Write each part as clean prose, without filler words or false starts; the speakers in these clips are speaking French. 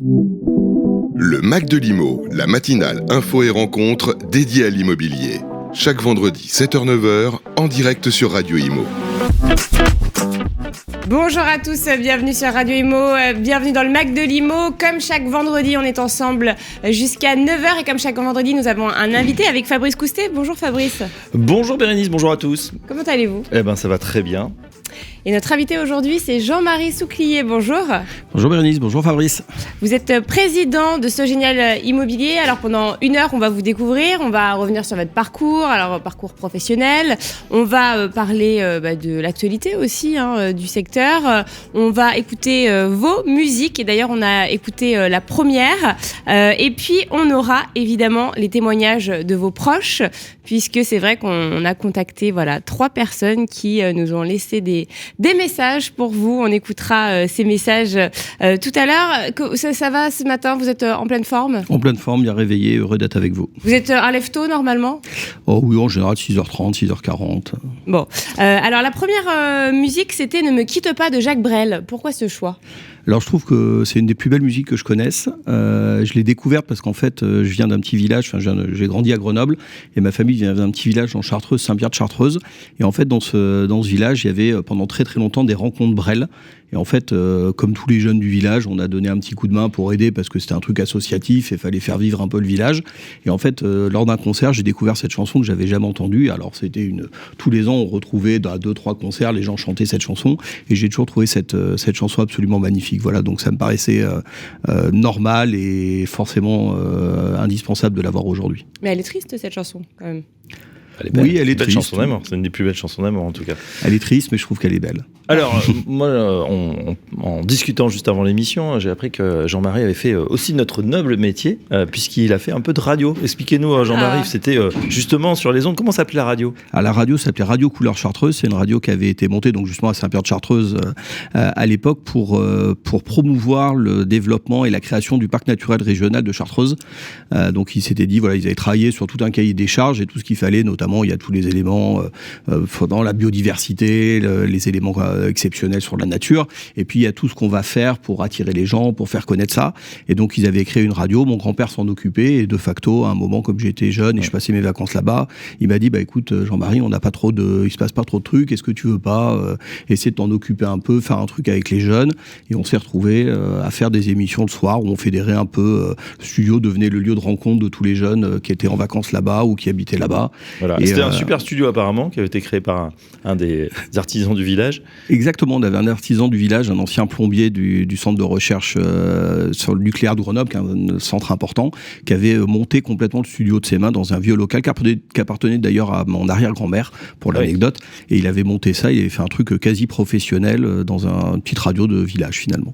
Le Mac de l'Imo, la matinale info et rencontre dédiée à l'immobilier. Chaque vendredi 7h-9h en direct sur Radio Imo. Bonjour à tous, bienvenue sur Radio Imo, bienvenue dans le Mac de l'Imo. Comme chaque vendredi, on est ensemble jusqu'à 9h et comme chaque vendredi, nous avons un invité avec Fabrice Coustet. Bonjour Fabrice. Bonjour Bérénice, bonjour à tous. Comment allez-vous ? Ça va très bien. Et notre invité aujourd'hui, c'est Jean-Marie Souclier. Bonjour. Bonjour Bérénice, bonjour Fabrice. Vous êtes président de Sogénial Immobilier. Alors pendant 1 heure, on va vous découvrir, on va revenir sur votre parcours, alors parcours professionnel. On va parler de l'actualité aussi, du secteur. On va écouter vos musiques et d'ailleurs on a écouté la première. Et puis on aura évidemment les témoignages de vos proches, puisque c'est vrai qu'on a contacté 3 personnes qui nous ont laissé des messages pour vous. On écoutera ces messages tout à l'heure. Ça va ce matin ? Vous êtes en pleine forme ? En pleine forme, bien réveillé, heureux d'être avec vous. Vous êtes un lève-tôt normalement ? Oh oui, en général 6h30, 6h40. Bon, alors la première musique c'était « Ne me quitte pas » de Jacques Brel. Pourquoi ce choix ? Alors je trouve que c'est une des plus belles musiques que je connaisse. Je l'ai découverte parce qu'en fait, je viens d'un petit village, j'ai grandi à Grenoble, et ma famille vient d'un petit village en Chartreuse, Saint-Pierre-de-Chartreuse. Et en fait, dans ce village, il y avait pendant très très longtemps des rencontres Brel. Et en fait, comme tous les jeunes du village, on a donné un petit coup de main pour aider parce que c'était un truc associatif et fallait faire vivre un peu le village. Et en fait, lors d'un concert, j'ai découvert cette chanson que j'avais jamais entendue. Alors c'était tous les ans, on retrouvait à 2-3 concerts, les gens chantaient cette chanson. Et j'ai toujours trouvé cette chanson absolument magnifique. Voilà, donc ça me paraissait normal et forcément indispensable de l'avoir aujourd'hui. Mais elle est triste cette chanson quand même. Elle est belle. Oui, elle est triste. Chanson d'amour. C'est une des plus belles chansons d'amour en tout cas. Elle est triste, mais je trouve qu'elle est belle. Alors, moi, en discutant juste avant l'émission, j'ai appris que Jean-Marie avait fait aussi notre noble métier, puisqu'il a fait un peu de radio. Expliquez-nous, Jean-Marie, c'était justement sur les ondes. Comment s'appelait la radio ? La radio s'appelait Radio Couleur Chartreuse. C'est une radio qui avait été montée donc justement à Saint-Pierre-de-Chartreuse à l'époque pour promouvoir le développement et la création du parc naturel régional de Chartreuse. Donc ils s'étaient dit, ils avaient travaillé sur tout un cahier des charges et tout ce qu'il fallait, notamment il y a tous les éléments dans la biodiversité, les éléments exceptionnels sur la nature, et puis il y a tout ce qu'on va faire pour attirer les gens, pour faire connaître ça. Et donc ils avaient créé une radio, mon grand-père s'en occupait, et de facto, à un moment, comme j'étais jeune et je passais mes vacances là-bas, il m'a dit, écoute Jean-Marie, il se passe pas trop de trucs, est-ce que tu veux pas essayer de t'en occuper un peu, faire un truc avec les jeunes? Et on s'est retrouvés à faire des émissions le soir où on fédérait un peu, le studio devenait le lieu de rencontre de tous les jeunes qui étaient en vacances là-bas ou qui habitaient là-bas. Voilà. Et c'était un super studio apparemment, qui avait été créé par un des artisans du village. Exactement, on avait un artisan du village, un ancien plombier du centre de recherche sur le nucléaire de Grenoble, qui est un centre important, qui avait monté complètement le studio de ses mains dans un vieux local qui appartenait d'ailleurs à mon arrière-grand-mère, pour l'anecdote. Et il avait monté ça, il avait fait un truc quasi professionnel dans une petite radio de village finalement.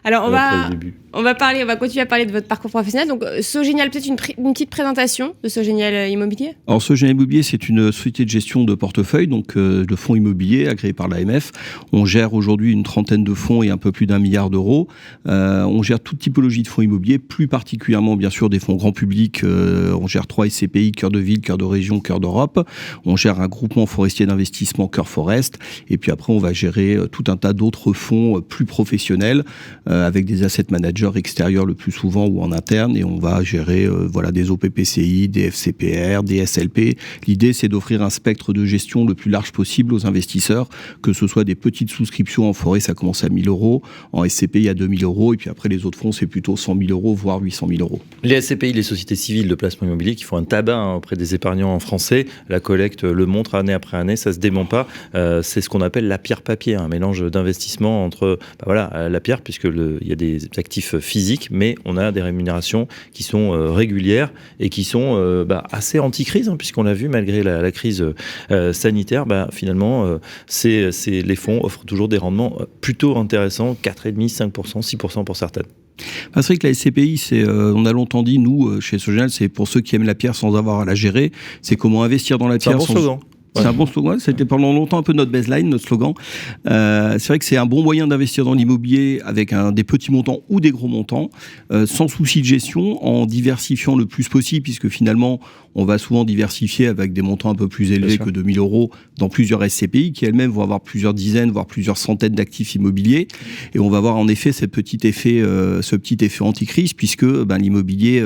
Alors on va continuer à parler de votre parcours professionnel. Donc Sogénial, peut-être une petite présentation de Sogénial Immobilier. Alors Sogénial Immobilier, c'est une société de gestion de portefeuille, donc de fonds immobiliers agréés par l'AMF. On gère aujourd'hui une 30aine de fonds et un peu plus d'1 milliard d'euros. On gère toute typologie de fonds immobiliers, plus particulièrement bien sûr des fonds grand public. On gère 3 SCPI, cœur de ville, cœur de région, cœur d'Europe. On gère un groupement forestier d'investissement, Cœur Forest. Et puis après, on va gérer tout un tas d'autres fonds plus professionnels avec des asset managers extérieurs le plus souvent ou en interne, et on va gérer des OPPCI, des FCPR, des SLP. L'idée, c'est d'offrir un spectre de gestion le plus large possible aux investisseurs, que ce soit des petites souscriptions en forêt, ça commence à 1 000 euros, en SCPI à 2 000 euros, et puis après les autres fonds, c'est plutôt 100 000 euros, voire 800 000 euros. Les SCPI, les sociétés civiles de placement immobilier, qui font un tabac auprès des épargnants français, la collecte le montre année après année, ça se dément pas. C'est ce qu'on appelle la pierre papier, un mélange d'investissement entre la pierre, puisqu'il y a des actifs physiques, mais on a des rémunérations qui sont régulières et qui sont assez anti-crise, puisqu'on l'a vu, malgré la crise sanitaire, finalement, les fonds offrent toujours des rendements plutôt intéressants, 4,5%, 5%, 6% pour certaines. C'est vrai que la SCPI, on a longtemps dit, nous, chez Sogénial, c'est pour ceux qui aiment la pierre sans avoir à la gérer, c'est comment investir dans la pierre. C'est un bon slogan. C'est un bon slogan. C'était pendant longtemps un peu notre baseline, notre slogan. C'est vrai que c'est un bon moyen d'investir dans l'immobilier avec des petits montants ou des gros montants, sans souci de gestion, en diversifiant le plus possible, puisque finalement, on va souvent diversifier avec des montants un peu plus élevés que 2 000 euros dans plusieurs SCPI qui elles-mêmes vont avoir plusieurs dizaines, voire plusieurs centaines d'actifs immobiliers. Et on va avoir en effet ce petit effet anti-crise, puisque l'immobilier,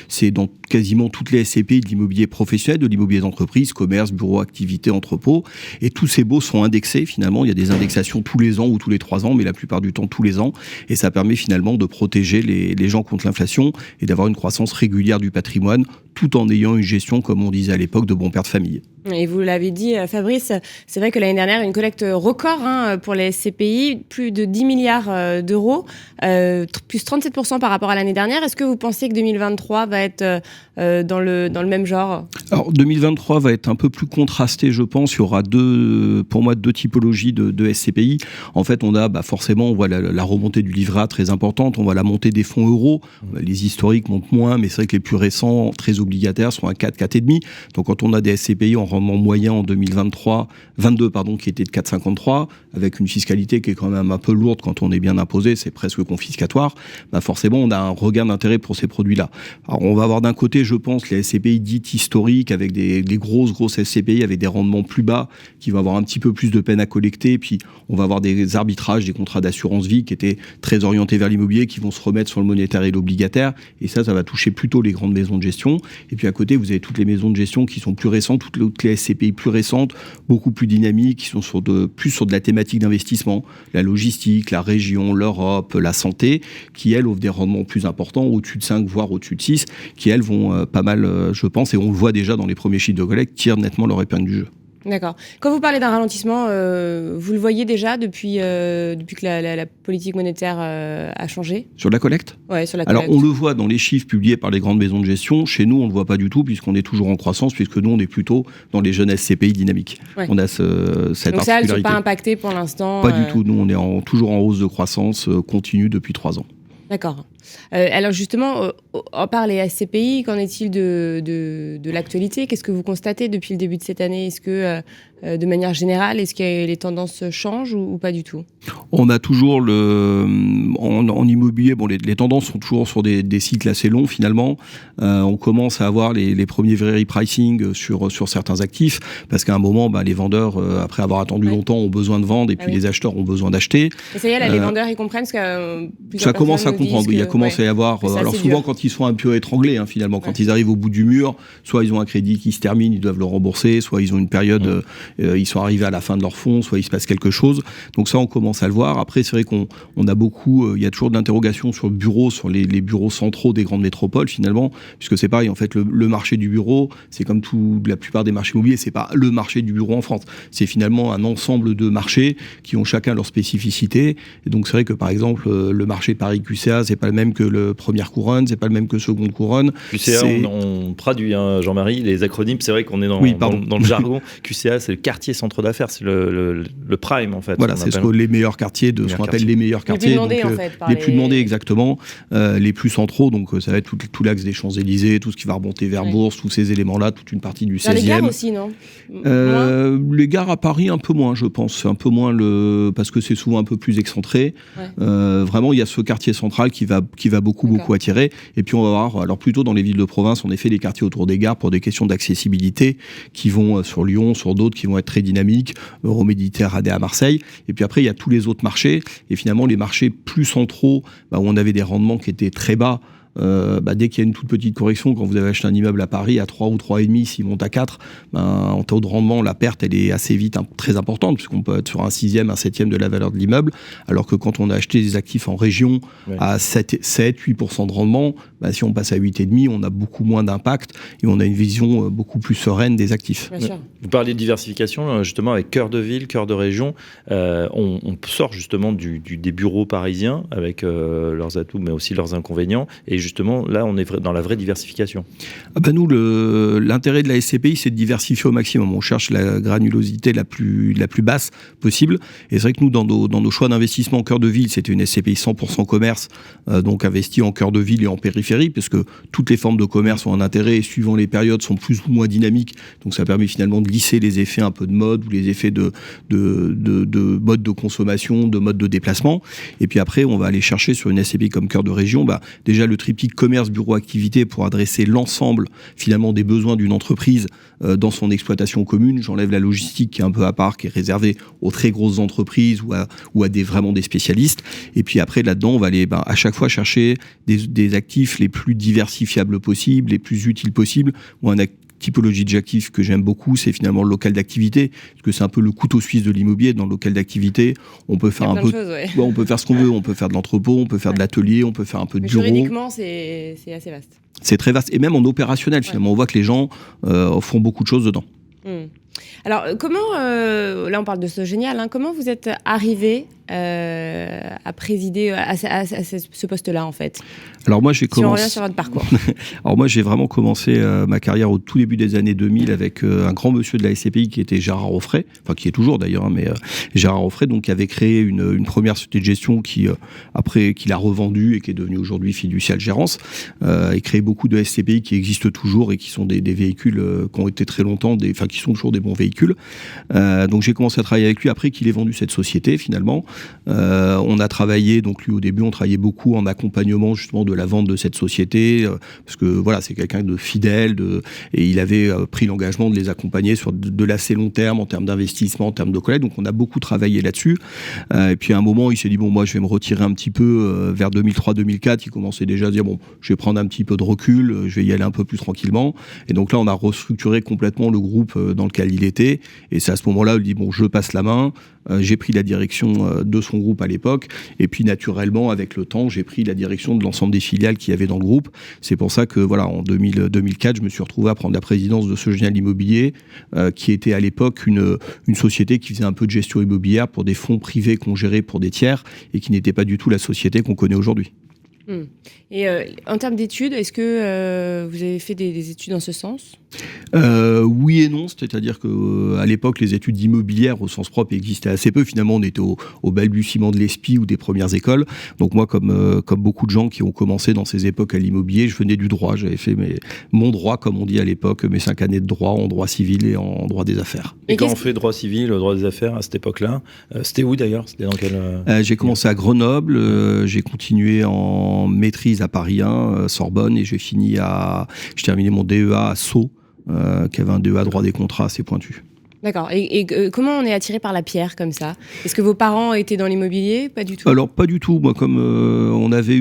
c'est dans quasiment toutes les SCPI de l'immobilier professionnel, de l'immobilier d'entreprise, commerce, bureau, activité, entrepôt. Et tous ces baux sont indexés finalement. Il y a des indexations tous les ans ou tous les 3 ans, mais la plupart du temps tous les ans. Et ça permet finalement de protéger les gens contre l'inflation et d'avoir une croissance régulière du patrimoine, tout en ayant une gestion, comme on disait à l'époque, de bon père de famille. Et vous l'avez dit, Fabrice, c'est vrai que l'année dernière, une collecte record pour les SCPI, plus de 10 milliards d'euros, plus 37% par rapport à l'année dernière. Est-ce que vous pensez que 2023 va être dans le même genre ? Alors, 2023 va être un peu plus contrasté, je pense. Il y aura pour moi deux typologies de SCPI. En fait, on a forcément, on voit la remontée du livret A très importante, on voit la montée des fonds euros. Les historiques montent moins, mais c'est vrai que les plus récents, très obligataires, sont à 4, 4,5. Donc quand on a des SCPI en rendement moyen en 2022, qui était de 4,53, avec une fiscalité qui est quand même un peu lourde quand on est bien imposé, c'est presque confiscatoire, forcément on a un regain d'intérêt pour ces produits-là. Alors on va avoir d'un côté, je pense, les SCPI dites historiques, avec des grosses SCPI avec des rendements plus bas, qui vont avoir un petit peu plus de peine à collecter, puis on va avoir des arbitrages, des contrats d'assurance vie qui étaient très orientés vers l'immobilier, qui vont se remettre sur le monétaire et l'obligataire, et ça va toucher plutôt les grandes maisons de gestion. Et puis à côté, vous avez toutes les maisons de gestion qui sont plus récentes, toutes les SCPI plus récentes, beaucoup plus dynamiques, qui sont plus sur de la thématique d'investissement, la logistique, la région, l'Europe, la santé, qui elles offrent des rendements plus importants, au-dessus de 5, voire au-dessus de 6, qui elles vont pas mal, je pense, et on le voit déjà dans les premiers chiffres de collecte, tirent nettement leur épingle du jeu. D'accord. Quand vous parlez d'un ralentissement, vous le voyez déjà depuis que la politique monétaire a changé ? Sur la collecte ? Ouais, sur la collecte. Alors, on le voit dans les chiffres publiés par les grandes maisons de gestion. Chez nous, on ne le voit pas du tout, puisqu'on est toujours en croissance, puisque nous, on est plutôt dans les jeunes SCPI dynamiques. Ouais. On a cette particularité. Donc ça, elles ne sont pas impactées pour l'instant ? Pas du tout. Nous, on est toujours en hausse de croissance continue depuis 3 ans. D'accord. Alors justement, à part les SCPI, qu'en est-il de l'actualité ? Qu'est-ce que vous constatez depuis le début de cette année ? Est-ce que, de manière générale, est-ce que les tendances changent ou pas du tout ? On a toujours en immobilier, les tendances sont toujours sur des cycles assez longs finalement. On commence à avoir les premiers vrais repricing sur certains actifs, parce qu'à un moment, les vendeurs, après avoir attendu longtemps, ont besoin de vendre, et puis les acheteurs ont besoin d'acheter. Et ça y est, là, les vendeurs, ils comprennent ce que ça commence à comprendre. Il y a commencé à y avoir. Alors souvent, quand ils sont un peu étranglés, finalement, quand ils arrivent au bout du mur, soit ils ont un crédit qui se termine, ils doivent le rembourser, soit ils ont une période, ils sont arrivés à la fin de leur fonds, soit il se passe quelque chose. Donc ça, on commence à le voir. Après, c'est vrai qu'on a beaucoup, il y a toujours de l'interrogation sur le bureau, sur les bureaux centraux des grandes métropoles finalement, puisque c'est pareil, en fait, le marché du bureau, c'est comme la plupart des marchés immobiliers, c'est pas le marché du bureau en France. C'est finalement un ensemble de marchés qui ont chacun leur spécificité. Et donc c'est vrai que par exemple, le marché Paris-QCA, c'est pas le même que le première couronne, c'est pas le même que seconde couronne. QCA, on traduit, Jean-Marie, les acronymes, c'est vrai qu'on est dans le jargon. QCA, c'est le quartier centre d'affaires, c'est le prime en fait. Voilà, c'est les meilleurs quartiers ce qu'on appelle les meilleurs quartiers. Les plus demandés en fait. Les plus demandés exactement, les plus centraux, donc ça va être tout l'axe des Champs-Élysées, tout ce qui va remonter vers Bourse, tous ces éléments-là, toute une partie du 16e. Les gares aussi, non ? Les gares à Paris, un peu moins, je pense. C'est un peu moins parce que c'est souvent un peu plus excentré. Ouais. Vraiment, il y a ce quartier central qui va beaucoup attirer. Et puis on va voir, alors plutôt dans les villes de province, en effet, les quartiers autour des gares pour des questions d'accessibilité qui vont sur Lyon, sur d'autres qui vont être très dynamiques, Euroméditerranée à Marseille. Et puis après, il y a tous les autres marchés. Et finalement, les marchés plus centraux, où on avait des rendements qui étaient très bas, dès qu'il y a une toute petite correction, quand vous avez acheté un immeuble à Paris à 3 ou 3,5, s'il monte à 4, en taux de rendement, la perte, elle est assez vite très importante, puisqu'on peut être sur un 6e, un 7e de la valeur de l'immeuble, alors que quand on a acheté des actifs en région à 7-8% de rendement, si on passe à 8,5, on a beaucoup moins d'impact et on a une vision beaucoup plus sereine des actifs. Vous parliez de diversification, justement, avec cœur de ville, cœur de région. On sort justement des bureaux parisiens avec leurs atouts, mais aussi leurs inconvénients. Et justement, là, on est dans la vraie diversification. Nous, l'intérêt de la SCPI, c'est de diversifier au maximum. On cherche la granulosité la plus basse possible. Et c'est vrai que nous, dans nos choix d'investissement en cœur de ville, c'était une SCPI 100% commerce, donc investie en cœur de ville et en périphérie terrible, parce que toutes les formes de commerce ont un intérêt et suivant les périodes sont plus ou moins dynamiques. Donc ça permet finalement de lisser les effets un peu de mode ou les effets de mode de consommation, de mode de déplacement. Et puis après, on va aller chercher sur une SCPI comme cœur de région, déjà le triptyque commerce, bureau, activité pour adresser l'ensemble finalement des besoins d'une entreprise dans son exploitation commune. J'enlève la logistique qui est un peu à part, qui est réservée aux très grosses entreprises ou à vraiment des spécialistes. Et puis après, là-dedans, on va aller à chaque fois chercher des actifs les plus diversifiables possibles, les plus utiles possibles, ou un typologie d'actifs que j'aime beaucoup, c'est finalement le local d'activité, parce que c'est un peu le couteau suisse de l'immobilier. Dans le local d'activité, on peut faire on peut faire ce qu'on veut, on peut faire de l'entrepôt, on peut faire de l'atelier, on peut faire un peu de bureau. Juridiquement, c'est assez vaste. C'est très vaste, et même en opérationnel, finalement, on voit que les gens font beaucoup de choses dedans. Alors, comment, là on parle de Sogénial, comment vous êtes arrivé à présider à ce poste-là, en fait? Alors moi, si on revient sur votre parcours. Alors moi, j'ai vraiment commencé ma carrière au tout début des années 2000 avec un grand monsieur de la SCPI qui était Gérard Offray, enfin qui est toujours d'ailleurs, mais Gérard Offray, donc qui avait créé une première société de gestion qui après qu'il a revendue et qui est devenue aujourd'hui Fiducial Gérance, et créé beaucoup de SCPI qui existent toujours et qui sont des véhicules qui ont été très longtemps, qui sont toujours des bons véhicules. Donc j'ai commencé à travailler avec lui après qu'il ait vendu cette société finalement. On a travaillé, donc lui au début, on travaillait beaucoup en accompagnement justement de la vente de cette société, parce que voilà, c'est quelqu'un de fidèle, et il avait pris l'engagement de les accompagner sur de l'assez long terme en termes d'investissement, en termes de collecte. Donc on a beaucoup travaillé là-dessus. Et puis à un moment, il s'est dit bon, moi je vais me retirer un petit peu vers 2003-2004. Il commençait déjà à dire bon, je vais prendre un petit peu de recul, je vais y aller un peu plus tranquillement. Et donc là, on a restructuré complètement le groupe dans lequel il était. Et c'est à ce moment-là où il dit bon, je passe la main. J'ai pris la direction de son groupe à l'époque, et puis naturellement avec le temps j'ai pris la direction de l'ensemble des filiales qu'il y avait dans le groupe. C'est pour ça que voilà, en 2004 je me suis retrouvé à prendre la présidence de Sogénial Immobilier, qui était à l'époque une société qui faisait un peu de gestion immobilière pour des fonds privés qu'on gérait pour des tiers et qui n'était pas du tout la société qu'on connaît aujourd'hui. Et en termes d'études, est-ce que vous avez fait des études dans ce sens ? Oui et non, c'est-à-dire que à l'époque les études immobilières au sens propre existaient assez peu. Finalement on était au balbutiement de l'ESPI ou des premières écoles. Donc moi comme beaucoup de gens qui ont commencé dans ces époques à l'immobilier, je venais du droit, j'avais fait mon droit comme on dit à l'époque, mes 5 années de droit en droit civil et en droit des affaires. Et quand on fait droit civil, droit des affaires à cette époque-là, c'était où d'ailleurs ? C'était dans quel j'ai commencé à Grenoble, j'ai continué en maîtrise à Paris 1, Sorbonne, et j'ai terminé mon DEA à Sceaux, qui avait un DEA droit des contrats assez pointu. D'accord. Et comment on est attiré par la pierre comme ça ? Est-ce que vos parents étaient dans l'immobilier ? Pas du tout. Alors pas du tout. Moi, comme on avait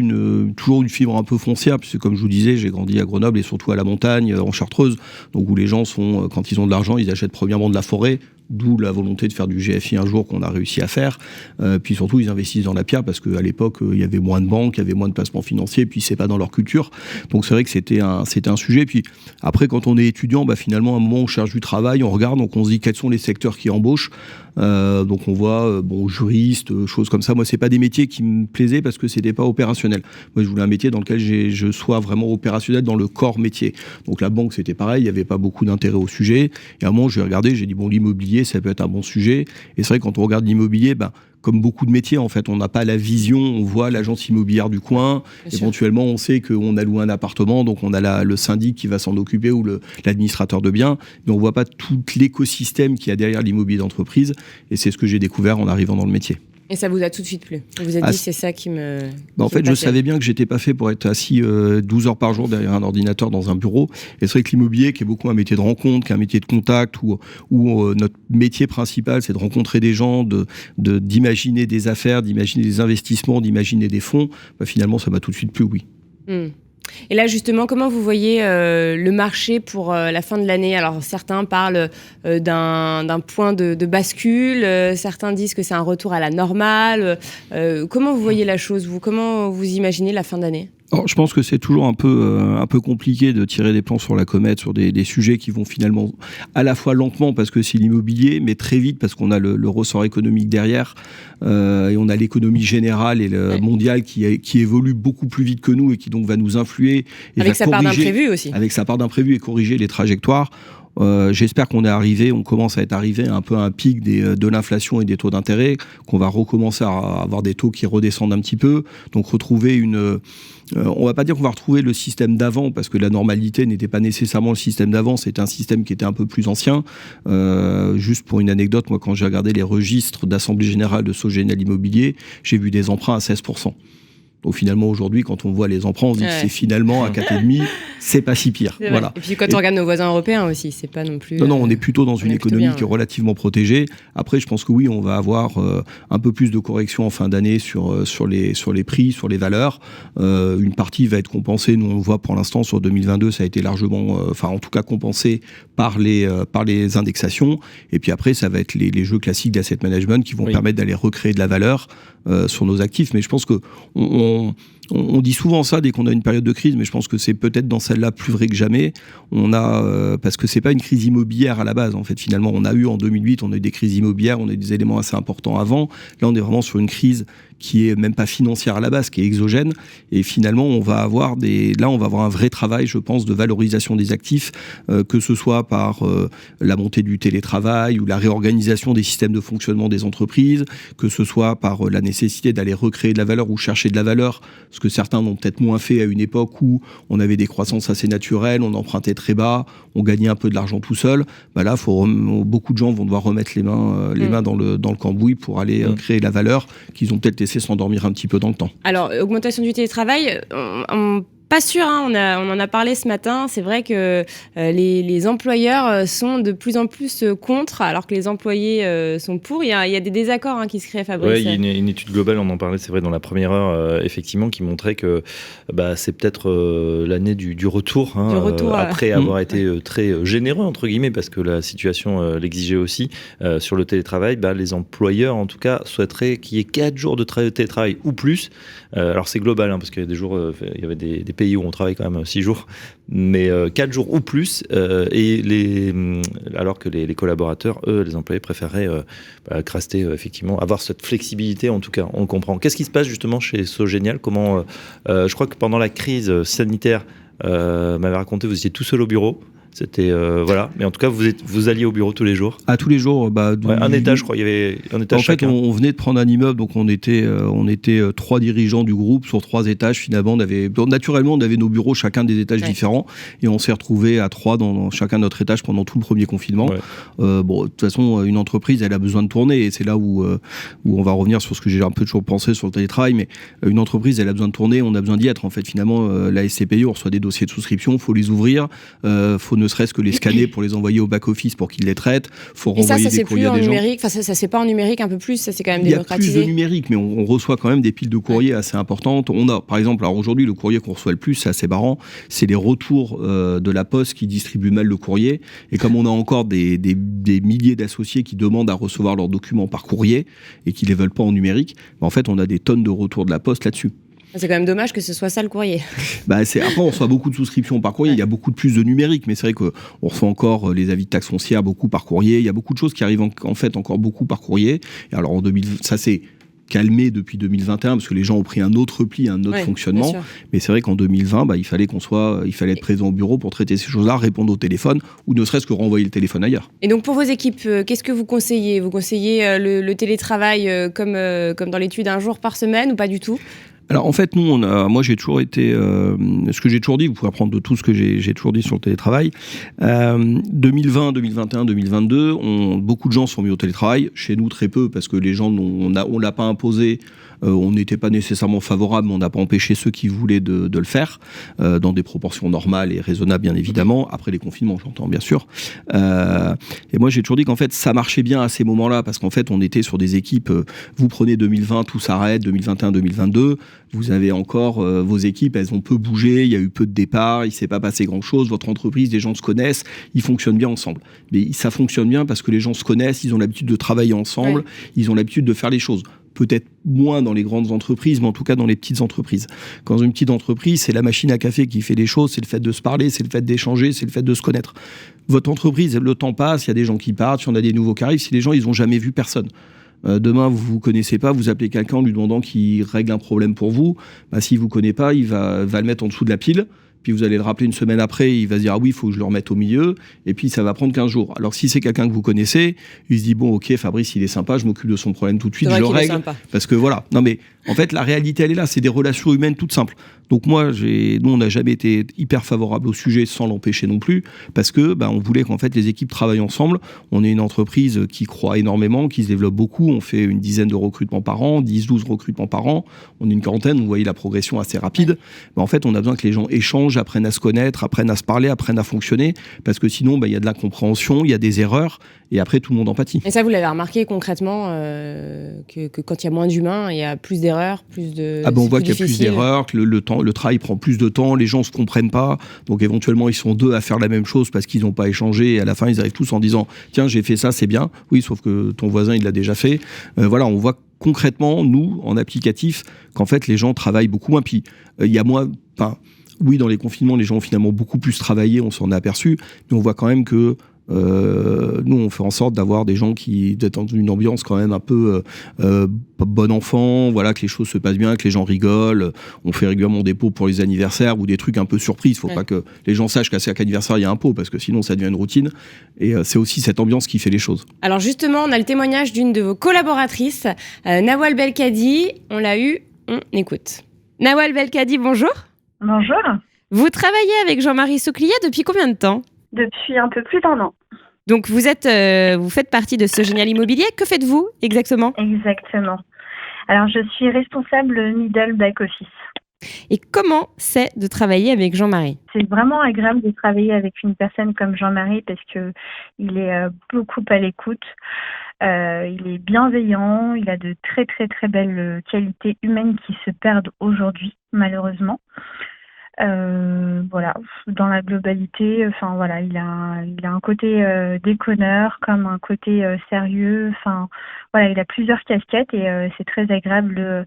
toujours une fibre un peu foncière, puisque comme je vous disais, j'ai grandi à Grenoble et surtout à la montagne, en Chartreuse, donc où les gens sont, quand ils ont de l'argent, ils achètent premièrement de la forêt. D'où la volonté de faire du GFI un jour qu'on a réussi à faire. Puis surtout, ils investissent dans la pierre parce qu'à l'époque, il y avait moins de banques, il y avait moins de placements financiers, puis c'est pas dans leur culture. Donc c'est vrai que c'était un sujet. Puis après, quand on est étudiant, finalement, à un moment, on cherche du travail, on regarde, donc on se dit quels sont les secteurs qui embauchent. Donc on voit juristes, choses comme ça. Moi, c'est pas des métiers qui me plaisaient parce que c'était pas opérationnel. Moi, je voulais un métier dans lequel je sois vraiment opérationnel dans le corps métier. Donc la banque, c'était pareil, il y avait pas beaucoup d'intérêt au sujet. Et à un moment, j'ai regardé, j'ai dit bon, l'immobilier, ça peut être un bon sujet. Et c'est vrai que quand on regarde l'immobilier, comme beaucoup de métiers, en fait, on n'a pas la vision, on voit l'agence immobilière du coin, éventuellement on sait qu'on a loué un appartement, donc on a le syndic qui va s'en occuper ou l'administrateur de biens, mais on voit pas tout l'écosystème qu'il y a derrière l'immobilier d'entreprise, et c'est ce que j'ai découvert en arrivant dans le métier. Et ça vous a tout de suite plu ? Vous vous êtes dit, c'est ça qui me... En fait, je savais bien que j'étais pas fait pour être assis 12 heures par jour derrière un ordinateur dans un bureau. Et c'est vrai que l'immobilier, qui est beaucoup un métier de rencontre, qui est un métier de contact, où notre métier principal, c'est de rencontrer des gens, d'imaginer des affaires, d'imaginer des investissements, d'imaginer des fonds, finalement, ça m'a tout de suite plu, oui. Et là, justement, comment vous voyez le marché pour la fin de l'année ? Alors, certains parlent d'un point de bascule, certains disent que c'est un retour à la normale. Comment vous voyez la chose, vous ? Comment vous imaginez la fin d'année ? Alors, je pense que c'est toujours un peu compliqué de tirer des plans sur la comète, sur des sujets qui vont finalement à la fois lentement parce que c'est l'immobilier, mais très vite parce qu'on a le ressort économique derrière, et on a l'économie générale et mondiale qui évolue beaucoup plus vite que nous et qui donc va nous influer. Et avec sa part d'imprévu aussi. Avec sa part d'imprévu et corriger les trajectoires. J'espère on commence à être arrivé un peu à un pic de l'inflation et des taux d'intérêt, qu'on va recommencer à avoir des taux qui redescendent un petit peu, donc retrouver on va pas dire qu'on va retrouver le système d'avant, parce que la normalité n'était pas nécessairement le système d'avant, c'était un système qui était un peu plus ancien. Juste pour une anecdote, moi quand j'ai regardé les registres d'Assemblée Générale de Société Générale Immobilier, j'ai vu des emprunts à 16%. Donc finalement aujourd'hui, quand on voit les emprunts, on se dit que c'est finalement à 4,5, c'est pas si pire. Voilà. Et puis quand on regarde nos voisins européens aussi, c'est pas non plus. Non, on est plutôt dans une économie qui est relativement protégée. Après, je pense que oui, on va avoir un peu plus de correction en fin d'année sur les prix, sur les valeurs. Une partie va être compensée. Nous, on le voit pour l'instant sur 2022, ça a été largement, en tout cas compensé par les indexations. Et puis après, ça va être les jeux classiques d'asset management qui vont permettre d'aller recréer de la valeur sur nos actifs. Mais je pense que on dit souvent ça dès qu'on a une période de crise, mais je pense que c'est peut-être dans celle-là plus vrai que jamais. Parce que c'est pas une crise immobilière à la base. En fait, finalement, on a eu en 2008, on a eu des crises immobilières, on a eu des éléments assez importants avant. Là, on est vraiment sur une crise qui est même pas financière à la base, qui est exogène. Et finalement, on va avoir un vrai travail, je pense, de valorisation des actifs, que ce soit par la montée du télétravail ou la réorganisation des systèmes de fonctionnement des entreprises, que ce soit par la nécessité d'aller recréer de la valeur ou chercher de la valeur, ce que certains n'ont peut-être moins fait à une époque où on avait des croissances assez naturelles, on empruntait très bas, on gagnait un peu de l'argent tout seul. Là, beaucoup de gens vont devoir remettre les mains dans le cambouis pour aller créer la valeur qu'ils ont peut-être laissé s'endormir un petit peu dans le temps. Alors, augmentation du télétravail, pas sûr, on en a parlé ce matin. C'est vrai que les employeurs sont de plus en plus contre, alors que les employés sont pour. Il y a des désaccords qui se créent, Fabrice. Oui, il y a une étude globale, on en parlait, c'est vrai, dans la première heure, effectivement, qui montrait que c'est peut-être l'année du retour, après avoir été très généreux, entre guillemets, parce que la situation l'exigeait aussi, sur le télétravail. Les employeurs, en tout cas, souhaiteraient qu'il y ait 4 jours de télétravail ou plus. Alors, c'est global, parce qu'il y a des jours, il y avait des pays où on travaille quand même 6 jours, mais 4 jours ou plus, alors que les collaborateurs, eux, les employés préféreraient rester, effectivement, avoir cette flexibilité, en tout cas, on le comprend. Qu'est-ce qui se passe justement chez Sogénial ? Comment, je crois que pendant la crise sanitaire, m'avez raconté, vous étiez tout seul au bureau. C'était mais en tout cas vous alliez au bureau tous les jours. Tous les jours, un étage, je crois, il y avait un étage chacun. En fait, on venait de prendre un immeuble, donc on était 3 dirigeants du groupe sur 3 étages. Finalement, naturellement, on avait nos bureaux chacun des étages différents, et on s'est retrouvés à 3 dans chacun notre étage pendant tout le premier confinement. De toute façon, une entreprise, elle a besoin de tourner, et c'est là où on va revenir sur ce que j'ai un peu toujours pensé sur le télétravail. Mais une entreprise, elle a besoin de tourner, on a besoin d'y être. En fait, finalement, la SCPI, on reçoit des dossiers de souscription, faut les ouvrir, faut ne serait-ce que les scanner pour les envoyer au back-office pour qu'ils les traitent. Faut renvoyer des courriers à des gens. Numérique. Ça se fait pas en numérique un peu plus, ça c'est quand même démocratisé. Il y a plus de numérique, mais on reçoit quand même des piles de courriers assez importantes. On a, par exemple, alors aujourd'hui, le courrier qu'on reçoit le plus, c'est assez marrant, c'est les retours de la Poste qui distribue mal le courrier. Et comme on a encore des milliers d'associés qui demandent à recevoir leurs documents par courrier et qui les veulent pas en numérique, en fait, on a des tonnes de retours de la Poste là-dessus. C'est quand même dommage que ce soit ça le courrier. Après, on reçoit beaucoup de souscriptions par courrier. Il y a beaucoup plus de numérique, mais c'est vrai qu'on reçoit encore les avis de taxes foncières beaucoup par courrier. Il y a beaucoup de choses qui arrivent en fait encore beaucoup par courrier. Et alors en 2000, ça s'est calmé depuis 2021 parce que les gens ont pris un autre pli, un autre fonctionnement. Mais c'est vrai qu'en 2020, il fallait être présent au bureau pour traiter ces choses-là, répondre au téléphone ou ne serait-ce que renvoyer le téléphone ailleurs. Et donc pour vos équipes, qu'est-ce que vous conseillez ? Vous conseillez le télétravail comme dans l'étude 1 jour par semaine ou pas du tout ? Alors en fait, moi j'ai toujours été, ce que j'ai toujours dit, vous pouvez apprendre de tout ce que j'ai toujours dit sur le télétravail. 2020, 2021, 2022, beaucoup de gens sont mis au télétravail. Chez nous, très peu, parce que les gens, on l'a pas imposé. On n'était pas nécessairement favorable, mais on n'a pas empêché ceux qui voulaient de le faire, dans des proportions normales et raisonnables, bien évidemment, après les confinements, j'entends, bien sûr. Et moi, j'ai toujours dit qu'en fait, ça marchait bien à ces moments-là, parce qu'en fait, on était sur des équipes, vous prenez 2020, tout s'arrête, 2021, 2022, vous avez encore vos équipes, elles ont peu bougé, il y a eu peu de départs, il ne s'est pas passé grand-chose, votre entreprise, les gens se connaissent, ils fonctionnent bien ensemble. Mais ça fonctionne bien parce que les gens se connaissent, ils ont l'habitude de travailler ensemble, ils ont l'habitude de faire les choses. Peut-être moins dans les grandes entreprises, mais en tout cas dans les petites entreprises. Quand une petite entreprise, c'est la machine à café qui fait les choses, c'est le fait de se parler, c'est le fait d'échanger, c'est le fait de se connaître. Votre entreprise, le temps passe, il y a des gens qui partent, il y en a des nouveaux qui arrivent, si les gens, ils n'ont jamais vu personne. Demain, vous ne vous connaissez pas, vous appelez quelqu'un en lui demandant qu'il règle un problème pour vous, s'il ne vous connaît pas, il va le mettre en dessous de la pile, puis vous allez le rappeler une semaine après, il va se dire ah oui, il faut que je le remette au milieu, et puis ça va prendre 15 jours. Alors si c'est quelqu'un que vous connaissez, il se dit bon ok, Fabrice il est sympa, je m'occupe de son problème tout de suite, je le règle, parce que voilà. Non mais en fait la réalité elle est là, c'est des relations humaines toutes simples. Donc nous on n'a jamais été hyper favorable au sujet sans l'empêcher non plus, parce que on voulait qu'en fait les équipes travaillent ensemble. On est une entreprise qui croît énormément, qui se développe beaucoup, on fait une dizaine de recrutements par an, 10-12 recrutements par an, on est une quarantaine, vous voyez la progression assez rapide. En fait on a besoin que les gens échangent, apprennent à se connaître, apprennent à se parler, apprennent à fonctionner, parce que sinon il y a de l'incompréhension, il y a des erreurs, et après tout le monde en pâtit. Et ça vous l'avez remarqué concrètement, que quand il y a moins d'humains, il y a plus d'erreurs, plus de... On voit qu'il y a plus d'erreurs, que le travail prend plus de temps, les gens ne se comprennent pas, donc éventuellement ils sont deux à faire la même chose parce qu'ils n'ont pas échangé, et à la fin ils arrivent tous en disant tiens j'ai fait ça, c'est bien, oui sauf que ton voisin il l'a déjà fait. Voilà, on voit concrètement, nous, en applicatif, qu'en fait les gens travaillent beaucoup moins, puis il y a moins... Oui, dans les confinements, les gens ont finalement beaucoup plus travaillé, on s'en est aperçu, mais on voit quand même que nous, on fait en sorte d'avoir des gens qui d'être dans une ambiance quand même un peu bon enfant, voilà, que les choses se passent bien, que les gens rigolent. On fait régulièrement des pots pour les anniversaires ou des trucs un peu surprises. Faut pas que les gens sachent qu'à chaque anniversaire il y a un pot, parce que sinon ça devient une routine. Et c'est aussi cette ambiance qui fait les choses. Alors justement, on a le témoignage d'une de vos collaboratrices, Nawal Belkadi. On l'a eu, on écoute. Nawal Belkadi, bonjour. Bonjour. Vous travaillez avec Jean-Marie Souclier depuis combien de temps ? Depuis un peu plus d'1 an. Donc vous faites partie de Sogenial Immobilier. Que faites-vous exactement ? Exactement. Alors je suis responsable middle back office. Et comment c'est de travailler avec Jean-Marie ? C'est vraiment agréable de travailler avec une personne comme Jean-Marie parce que il est beaucoup à l'écoute. Il est bienveillant. Il a de très très très belles qualités humaines qui se perdent aujourd'hui malheureusement. Voilà, dans la globalité, enfin voilà, il a un côté déconneur comme un côté sérieux. Enfin voilà, il a plusieurs casquettes et c'est très agréable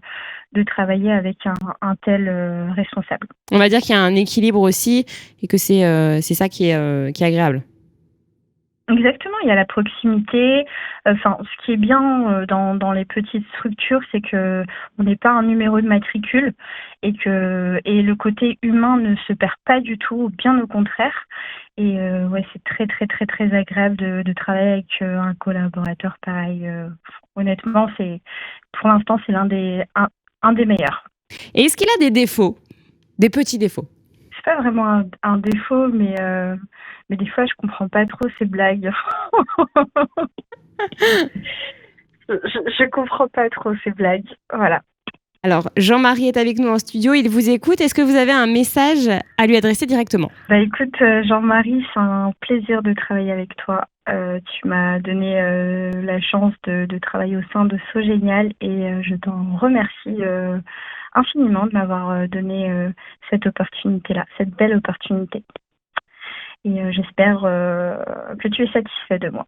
de travailler avec un tel responsable. On va dire qu'il y a un équilibre aussi et que c'est ça qui est agréable. Exactement, il y a la proximité. Enfin, ce qui est bien dans les petites structures, c'est que on n'est pas un numéro de matricule et le côté humain ne se perd pas du tout, bien au contraire. Et c'est très très très très agréable de travailler avec un collaborateur pareil. Honnêtement, pour l'instant c'est un des meilleurs. Et est-ce qu'il a des défauts, des petits défauts ? C'est pas vraiment un défaut, mais des fois, je comprends pas trop ces blagues. je comprends pas trop ces blagues. Voilà. Alors, Jean-Marie est avec nous en studio. Il vous écoute. Est-ce que vous avez un message à lui adresser directement ? Écoute, Jean-Marie, c'est un plaisir de travailler avec toi. Tu m'as donné la chance de travailler au sein de Sogenial et je t'en remercie infiniment de m'avoir donné cette opportunité-là, cette belle opportunité. Et j'espère que tu es satisfait de moi.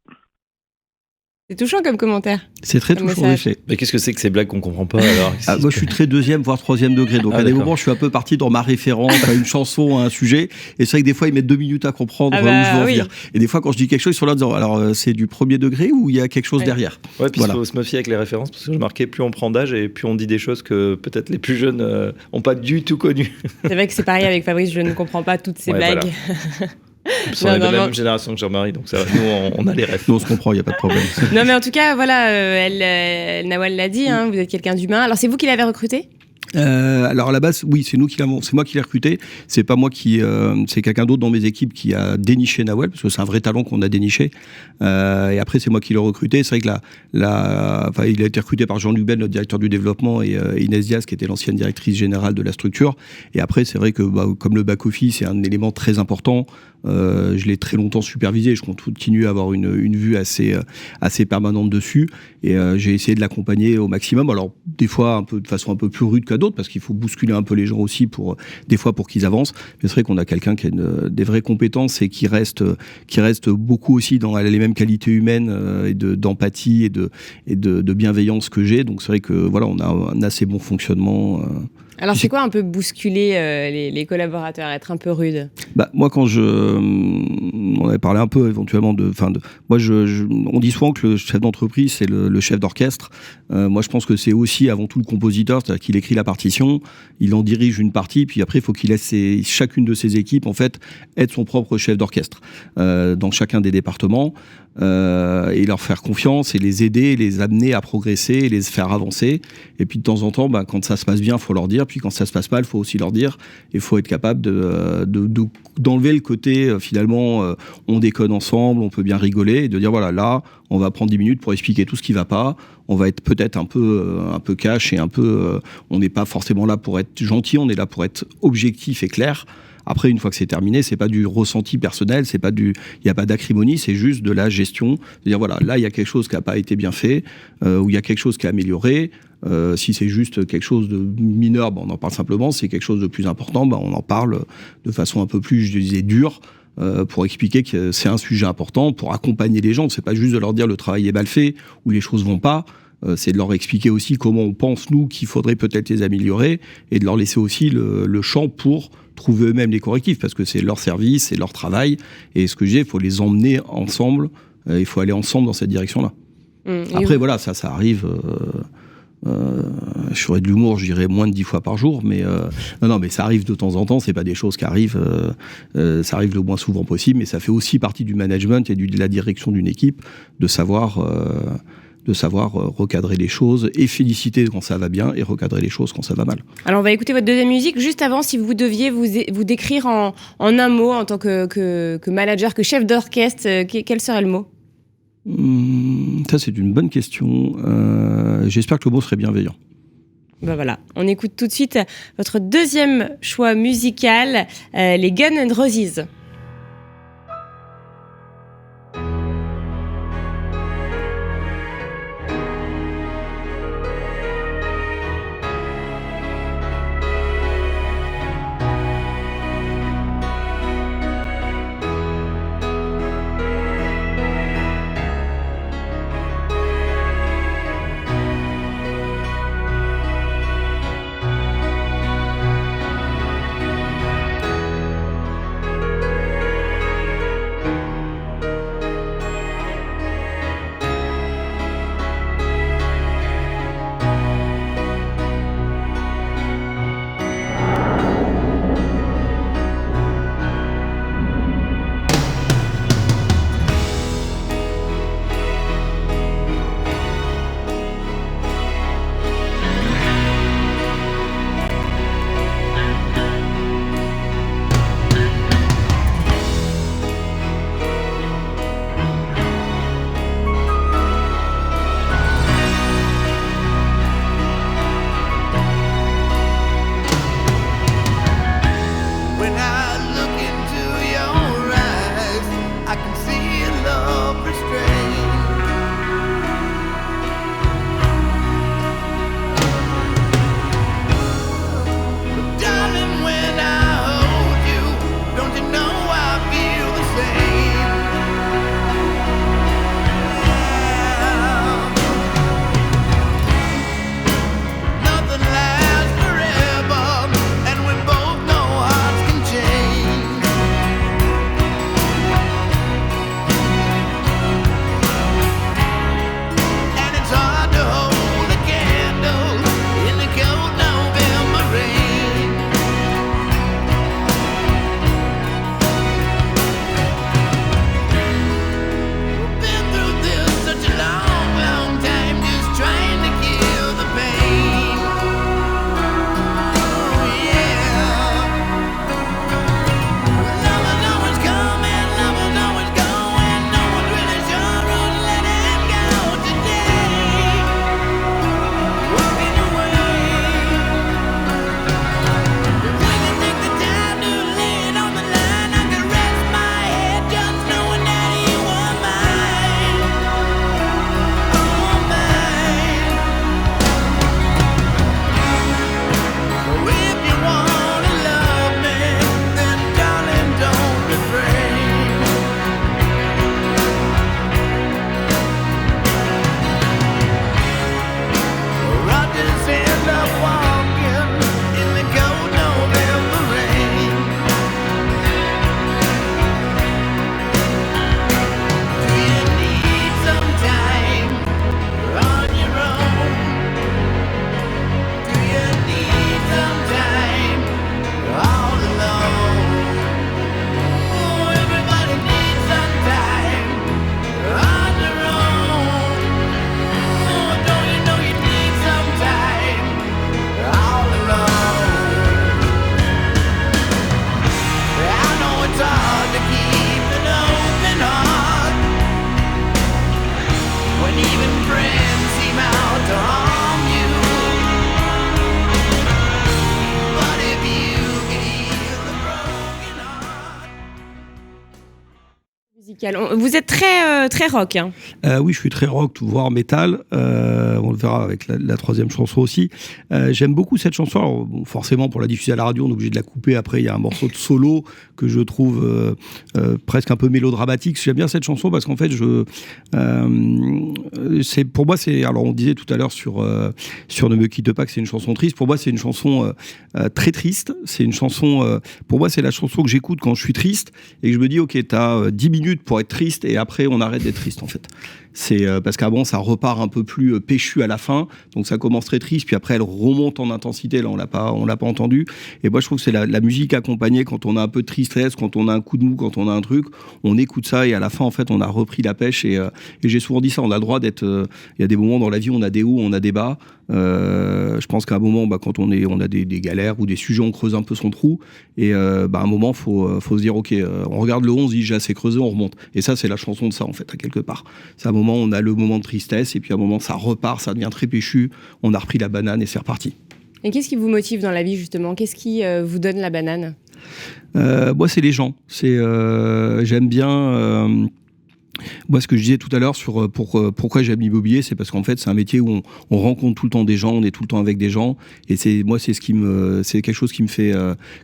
C'est touchant comme commentaire. C'est très touchant, en effet. Mais qu'est-ce que c'est que ces blagues qu'on comprend pas alors ? Moi, je suis très 2e, voire 3e degré. Donc, à des moments, je suis un peu parti dans ma référence à une chanson, à un sujet. Et c'est vrai que des fois, ils mettent 2 minutes à comprendre où je veux en venir. Et des fois, quand je dis quelque chose, ils sont là en disant alors, c'est du 1er degré ou il y a quelque chose derrière ? Ouais, puis il faut se méfier avec les références parce que je marquais, plus on prend d'âge et plus on dit des choses que peut-être les plus jeunes n'ont pas du tout connues. C'est vrai que c'est pareil avec Fabrice, je ne comprends pas toutes ces blagues. Voilà. On est de la même génération que Jean-Marie, donc ça, nous on a les refs. Nous on se comprend, il n'y a pas de problème. Non mais en tout cas, voilà, Nawal l'a dit, vous êtes quelqu'un d'humain. Alors c'est vous qui l'avez recruté ? Alors à la base, oui, c'est moi qui l'ai recruté. C'est pas moi c'est quelqu'un d'autre dans mes équipes qui a déniché Nawal, parce que c'est un vrai talent qu'on a déniché. Et après, c'est moi qui l'ai recruté. C'est vrai que il a été recruté par Jean Lubel, notre directeur du développement, et Inès Diaz, qui était l'ancienne directrice générale de la structure. Et après, c'est vrai que comme le back office est un élément très important, je l'ai très longtemps supervisé. Je continue à avoir une vue assez permanente dessus. Et j'ai essayé de l'accompagner au maximum. Alors des fois, de façon un peu plus rude qu'à d'autres, parce qu'il faut bousculer un peu les gens aussi des fois pour qu'ils avancent. Mais c'est vrai qu'on a quelqu'un qui a des vraies compétences et qui reste beaucoup aussi dans les mêmes qualités humaines et d'empathie et de bienveillance que j'ai. Donc c'est vrai que voilà, on a un assez bon fonctionnement. Alors c'est quoi un peu bousculer les collaborateurs, être un peu rude ? Moi, quand on avait parlé un peu éventuellement on dit souvent que le chef d'entreprise, c'est le chef d'orchestre. Moi, je pense que c'est aussi avant tout le compositeur, c'est-à-dire qu'il écrit la partition, il en dirige une partie, puis après, il faut qu'il laisse chacune de ses équipes, en fait, être son propre chef d'orchestre dans chacun des départements. Et leur faire confiance et les aider, les amener à progresser, et les faire avancer. Et puis de temps en temps, quand ça se passe bien, il faut leur dire. Puis quand ça se passe mal, il faut aussi leur dire. Il faut être capable d'enlever le côté, finalement, on déconne ensemble, on peut bien rigoler. Et de dire, voilà, là, on va prendre 10 minutes pour expliquer tout ce qui ne va pas. On va être peut-être un peu cash et on n'est pas forcément là pour être gentil, on est là pour être objectif et clair. Après, une fois que c'est terminé, c'est pas du ressenti personnel, il n'y a pas d'acrimonie, c'est juste de la gestion. C'est-à-dire, voilà, là, il y a quelque chose qui n'a pas été bien fait, ou il y a quelque chose qui est amélioré. Si c'est juste quelque chose de mineur, on en parle simplement. Si c'est quelque chose de plus important, on en parle de façon un peu plus, je disais, dure, pour expliquer que c'est un sujet important, pour accompagner les gens. C'est pas juste de leur dire le travail est mal fait, ou les choses vont pas. C'est de leur expliquer aussi comment on pense, nous, qu'il faudrait peut-être les améliorer, et de leur laisser aussi le champ pour trouver eux-mêmes les correctifs, parce que c'est leur service, c'est leur travail, et ce que je dis, il faut les emmener ensemble, il faut aller ensemble dans cette direction-là. Après, voilà, ça arrive... je ferais de l'humour, je dirais moins de 10 fois par jour, mais mais ça arrive de temps en temps, c'est pas des choses qui arrivent, ça arrive le moins souvent possible, mais ça fait aussi partie du management et de la direction d'une équipe, de savoir recadrer les choses et féliciter quand ça va bien et recadrer les choses quand ça va mal. Alors on va écouter votre deuxième musique. Juste avant, si vous deviez vous décrire en un mot en tant que manager, que chef d'orchestre, quel serait le mot ? Ça, c'est une bonne question. J'espère que le mot serait bienveillant. Voilà, on écoute tout de suite votre deuxième choix musical, les Guns N' Roses. musical. Vous êtes très rock. Hein. Oui, je suis très rock, voire métal. On le verra avec la troisième chanson aussi. J'aime beaucoup cette chanson. Alors, bon, forcément, pour la diffuser à la radio, on est obligé de la couper. Après, il y a un morceau de solo que je trouve presque un peu mélodramatique. J'aime bien cette chanson parce qu'en fait, pour moi, alors on disait tout à l'heure sur Ne me quitte pas que c'est une chanson triste. Pour moi, c'est une chanson très triste. C'est une chanson, pour moi, c'est la chanson que j'écoute quand je suis triste et que je me dis, ok, t'as 10 minutes pour être triste et après on arrête d'être triste en fait. C'est parce qu'avant ça repart un peu plus péchu à la fin, donc ça commence très triste puis après elle remonte en intensité. Là on l'a pas entendu et moi je trouve que c'est la musique accompagnée quand on a un peu de tristesse, quand on a un coup de mou, quand on a un truc, on écoute ça et à la fin en fait on a repris la pêche et j'ai souvent dit ça, on a le droit d'être il y a des moments dans la vie où on a des hauts, on a des bas. Je pense qu'à un moment quand on a des galères ou des sujets, on creuse un peu son trou et à un moment faut se dire ok, on regarde le 11, on se dit j'ai assez creusé, on remonte et ça c'est la chanson de ça en fait à quelque part. C'est un moment, on a le moment de tristesse et puis à un moment ça repart, ça devient très péchu, on a repris la banane et c'est reparti. Et qu'est-ce qui vous motive dans la vie justement? Qu'est-ce qui vous donne la banane? Moi c'est les gens, j'aime bien moi, ce que je disais tout à l'heure sur pourquoi j'aime l'immobilier, c'est parce qu'en fait, c'est un métier où on rencontre tout le temps des gens, on est tout le temps avec des gens, et c'est quelque chose qui me fait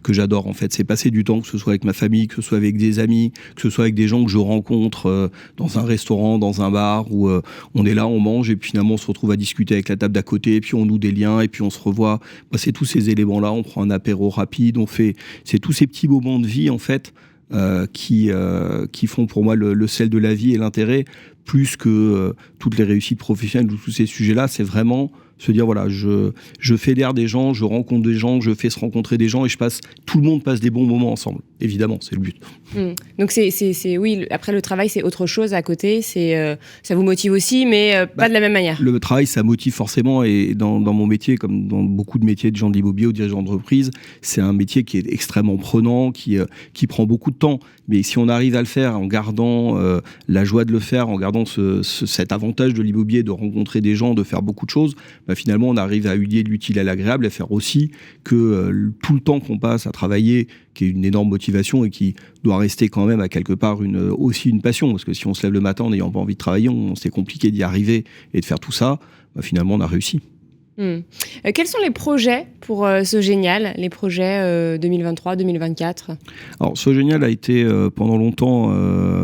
que j'adore en fait. C'est passer du temps, que ce soit avec ma famille, que ce soit avec des amis, que ce soit avec des gens que je rencontre dans un restaurant, dans un bar, où on est là, on mange, et puis finalement on se retrouve à discuter avec la table d'à côté, et puis on noue des liens, et puis on se revoit. Moi, c'est tous ces éléments-là. On prend un apéro rapide, c'est tous ces petits moments de vie en fait. Qui font pour moi le sel de la vie et l'intérêt, plus que toutes les réussites professionnelles ou tous ces sujets-là. C'est vraiment se dire voilà, je fédère des gens, je rencontre des gens, je fais se rencontrer des gens et tout le monde passe des bons moments ensemble. Évidemment, c'est le but. Donc oui, après le travail, c'est autre chose à côté, ça vous motive aussi, mais pas de la même manière. Le travail, ça motive forcément, et dans mon métier, comme dans beaucoup de métiers de gens de l'immobilier ou dirigeants d'entreprise, c'est un métier qui est extrêmement prenant, qui prend beaucoup de temps. Mais si on arrive à le faire en gardant la joie de le faire, en gardant cet avantage de l'immobilier, de rencontrer des gens, de faire beaucoup de choses, finalement on arrive à lier l'utile à l'agréable, à faire aussi que tout le temps qu'on passe à travailler, qui est une énorme motivation et qui doit rester quand même à quelque part aussi une passion, parce que si on se lève le matin en n'ayant pas envie de travailler, c'est compliqué d'y arriver et de faire tout ça, finalement on a réussi. Quels sont les projets pour Sogénial, les projets 2023-2024? Alors Sogénial a été pendant longtemps,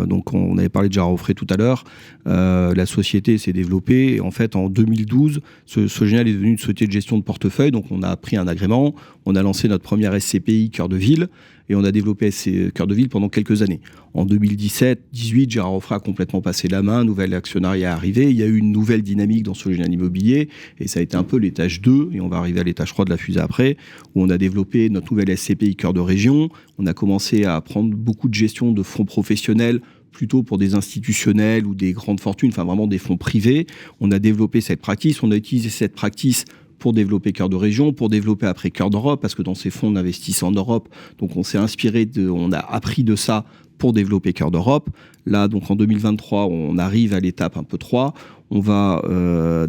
donc on avait parlé de Gérard Offray tout à l'heure, la société s'est développée et en fait en 2012 Sogénial est devenu une société de gestion de portefeuille, donc on a pris un agrément, on a lancé notre première SCPI Cœur de Ville et on a développé Cœur de Ville pendant quelques années. En 2017-18, Gérard Offray a complètement passé la main, nouvel actionnariat est arrivé, il y a eu une nouvelle dynamique dans Sogénial Immobilier et ça a été un peu l'étage 2 et on va arriver à l'étage 3 de la fusée après, où on a développé notre nouvelle SCPI Cœur de Région, on a commencé à prendre beaucoup de gestion de fonds professionnels plutôt pour des institutionnels ou des grandes fortunes, enfin vraiment des fonds privés. On a développé cette practice, on a utilisé cette practice pour développer Cœur de Région, pour développer après Cœur d'Europe, parce que dans ces fonds, on investissait en Europe. Donc, on s'est inspiré on a appris de ça pour développer Cœur d'Europe. Là, donc, en 2023, on arrive à l'étape un peu 3. On va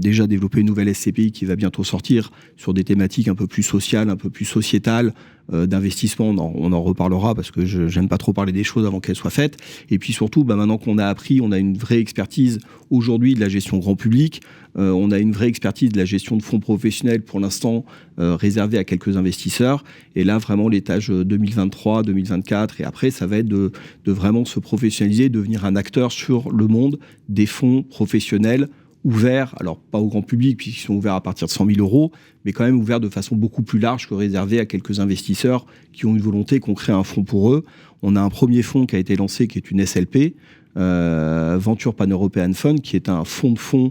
déjà développer une nouvelle SCPI qui va bientôt sortir sur des thématiques un peu plus sociales, un peu plus sociétales, d'investissement. On en reparlera parce que j'aime pas trop parler des choses avant qu'elles soient faites. Et puis surtout, maintenant qu'on a appris, on a une vraie expertise aujourd'hui de la gestion grand public. On a une vraie expertise de la gestion de fonds professionnels pour l'instant réservée à quelques investisseurs. Et là, vraiment, l'étage 2023, 2024 et après, ça va être de vraiment se professionnaliser, devenir un acteur sur le monde des fonds professionnels ouverts, alors pas au grand public puisqu'ils sont ouverts à partir de 100 000 euros, mais quand même ouverts de façon beaucoup plus large que réservés à quelques investisseurs qui ont une volonté qu'on crée un fonds pour eux. On a un premier fonds qui a été lancé qui est une SLP, Venture Pan-European Fund, qui est un fonds de fonds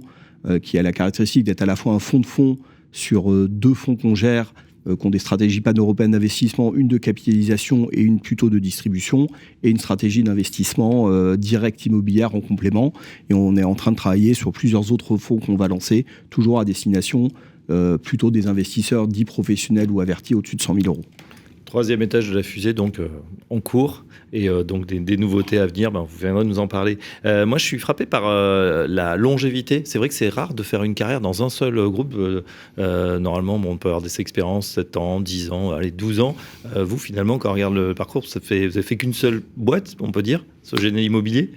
qui a la caractéristique d'être à la fois un fonds de fonds sur deux fonds qu'on gère, qui ont des stratégies pan-européennes d'investissement, une de capitalisation et une plutôt de distribution, et une stratégie d'investissement direct immobilière en complément. Et on est en train de travailler sur plusieurs autres fonds qu'on va lancer, toujours à destination plutôt des investisseurs dits professionnels ou avertis au-dessus de 100 000 euros. Troisième étage de la fusée, donc en cours, et donc des nouveautés à venir, vous viendrez nous en parler. Moi, je suis frappé par la longévité. C'est vrai que c'est rare de faire une carrière dans un seul groupe. Normalement, on peut avoir des expériences 7 ans, 10 ans, allez, 12 ans. Vous, finalement, quand on regarde le parcours, vous n'avez fait qu'une seule boîte, on peut dire. Sogenial Immobilier?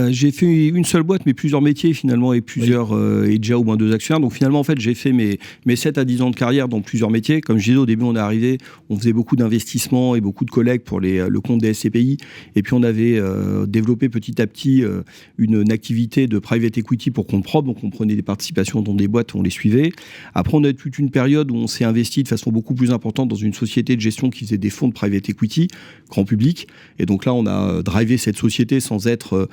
J'ai fait une seule boîte, mais plusieurs métiers finalement, et plusieurs et déjà au moins 2 actionnaires. Donc finalement, en fait, j'ai fait mes 7 à 10 ans de carrière dans plusieurs métiers. Comme je disais, au début, on est arrivé, on faisait beaucoup d'investissements et beaucoup de collectes pour le compte des SCPI. Et puis on avait développé petit à petit une activité de private equity pour compte propre. Donc on prenait des participations dans des boîtes, on les suivait. Après, on a eu toute une période où on s'est investi de façon beaucoup plus importante dans une société de gestion qui faisait des fonds de private equity, grand public. Et donc là, on a drivé cette société sans être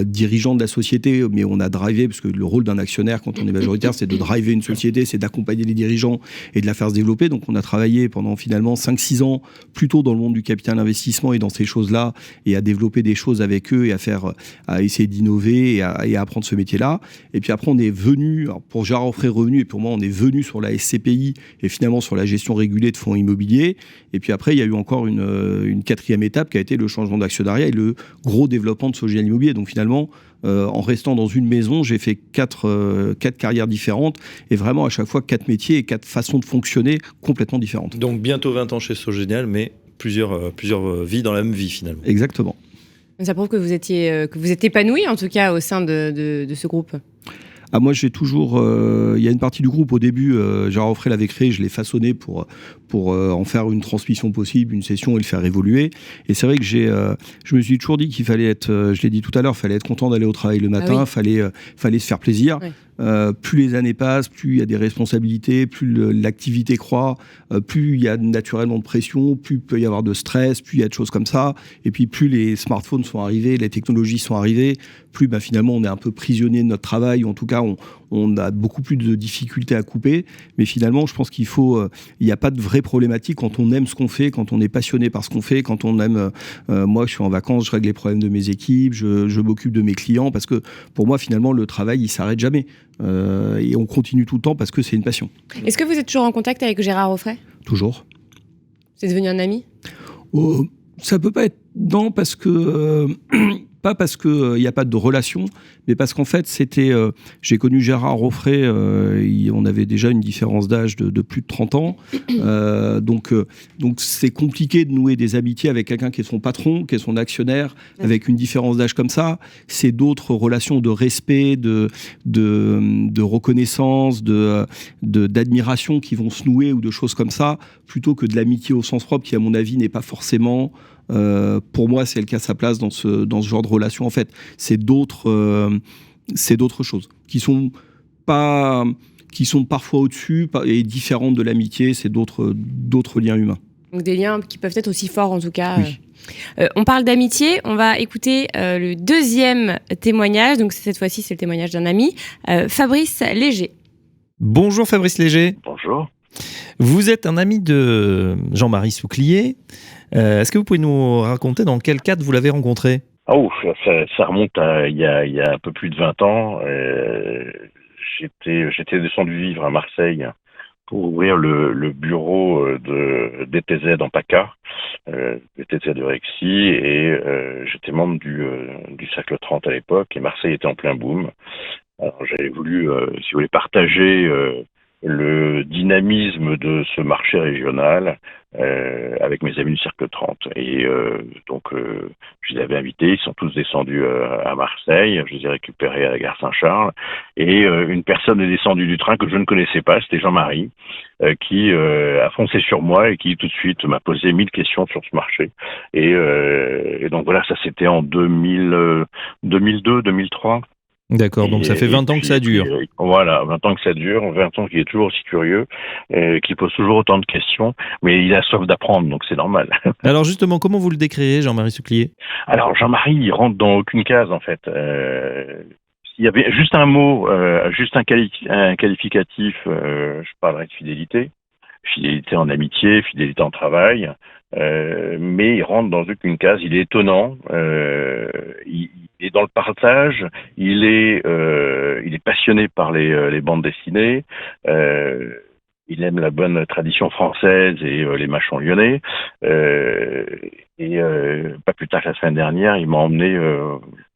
dirigeant de la société, mais on a drivé, parce que le rôle d'un actionnaire quand on est majoritaire, c'est de driver une société, c'est d'accompagner les dirigeants et de la faire se développer. Donc on a travaillé pendant finalement 5-6 ans plutôt dans le monde du capital investissement et dans ces choses-là, et à développer des choses avec eux et à essayer d'innover et à apprendre ce métier-là. Et puis après, on est venu, alors pour Gérard Offray Revenu, et pour moi, on est venu sur la SCPI et finalement sur la gestion régulée de fonds immobiliers. Et puis après, il y a eu encore une 4e étape qui a été le changement d'actionnariat et le gros développement de Sogenial Immobilier. Donc finalement, en restant dans une maison, j'ai fait 4 carrières différentes et vraiment à chaque fois 4 métiers et 4 façons de fonctionner complètement différentes. Donc bientôt 20 ans chez Sogenial, mais plusieurs vies dans la même vie finalement. Exactement. Ça prouve que vous êtes épanoui en tout cas au sein de ce groupe. Moi, j'ai toujours... Il y a une partie du groupe, au début, Gérard Offray l'avait créé, je l'ai façonné pour en faire une transmission possible, une session et le faire évoluer. Et c'est vrai que je me suis toujours dit qu'il fallait être, je l'ai dit tout à l'heure, fallait être content d'aller au travail le matin, fallait se faire plaisir. Oui. Plus les années passent, plus il y a des responsabilités, plus l'activité croît, plus il y a naturellement de pression, plus il peut y avoir de stress, plus il y a de choses comme ça. Et puis plus les smartphones sont arrivés, les technologies sont arrivées, plus finalement on est un peu prisonnier de notre travail, ou en tout cas on a beaucoup plus de difficultés à couper. Mais finalement, je pense il n'y a pas de vraie problématique quand on aime ce qu'on fait, quand on est passionné par ce qu'on fait, quand on aime... moi, je suis en vacances, je règle les problèmes de mes équipes, je m'occupe de mes clients, parce que pour moi, finalement, le travail, il s'arrête jamais. Et on continue tout le temps parce que c'est une passion. Est-ce que vous êtes toujours en contact avec Gérard Offray ? Toujours. C'est devenu un ami ? Ça peut pas être... Non, parce que... pas parce qu'il n'y a pas de relation, mais parce qu'en fait, j'ai connu Gérard Offray, on avait déjà une différence d'âge de plus de 30 ans. Donc c'est compliqué de nouer des amitiés avec quelqu'un qui est son patron, qui est son actionnaire, avec une différence d'âge comme ça. C'est d'autres relations de respect, de reconnaissance, d'admiration qui vont se nouer, ou de choses comme ça, plutôt que de l'amitié au sens propre, qui, à mon avis, n'est pas forcément... pour moi, c'est elle qui a sa place dans ce genre de relation. En fait, c'est d'autres choses qui sont parfois au-dessus et différentes de l'amitié. C'est d'autres liens humains. Donc des liens qui peuvent être aussi forts, en tout cas. Oui. On parle d'amitié. On va écouter le 2e témoignage. Donc cette fois-ci, c'est le témoignage d'un ami, Fabrice Léger. Bonjour Fabrice Léger. Bonjour. Vous êtes un ami de Jean-Marie Souclier. Est-ce que vous pouvez nous raconter dans quel cadre vous l'avez rencontré ? Ça remonte à il y a un peu plus de 20 ans. J'étais descendu vivre à Marseille pour ouvrir le bureau de DTZ en PACA, DTZ de Rexy, et j'étais membre du Cercle 30 à l'époque, et Marseille était en plein boom. Alors j'avais voulu, si vous voulez, partager le dynamisme de ce marché régional avec mes amis du Cercle 30. Et donc, je les avais invités, ils sont tous descendus à Marseille, je les ai récupérés à la gare Saint-Charles, et une personne est descendue du train que je ne connaissais pas, c'était Jean-Marie, qui a foncé sur moi et qui tout de suite m'a posé 1000 questions sur ce marché. Et donc voilà, ça c'était en 2002, 2003. D'accord, donc ça fait 20 ans que ça dure. Voilà, 20 ans que ça dure, 20 ans qu'il est toujours aussi curieux, qu'il pose toujours autant de questions, mais il a soif d'apprendre, donc c'est normal. Alors justement, comment vous le décrivez, Jean-Marie Souclier ? Alors Jean-Marie, il rentre dans aucune case en fait. S'il y avait juste un mot, juste un qualificatif, je parlerais de fidélité. Fidélité en amitié, fidélité en travail, mais il rentre dans aucune case, il est étonnant, il est dans le partage, il est passionné par les bandes dessinées, il aime la bonne tradition française et les machons lyonnais, et pas plus tard que la semaine dernière, il m'a emmené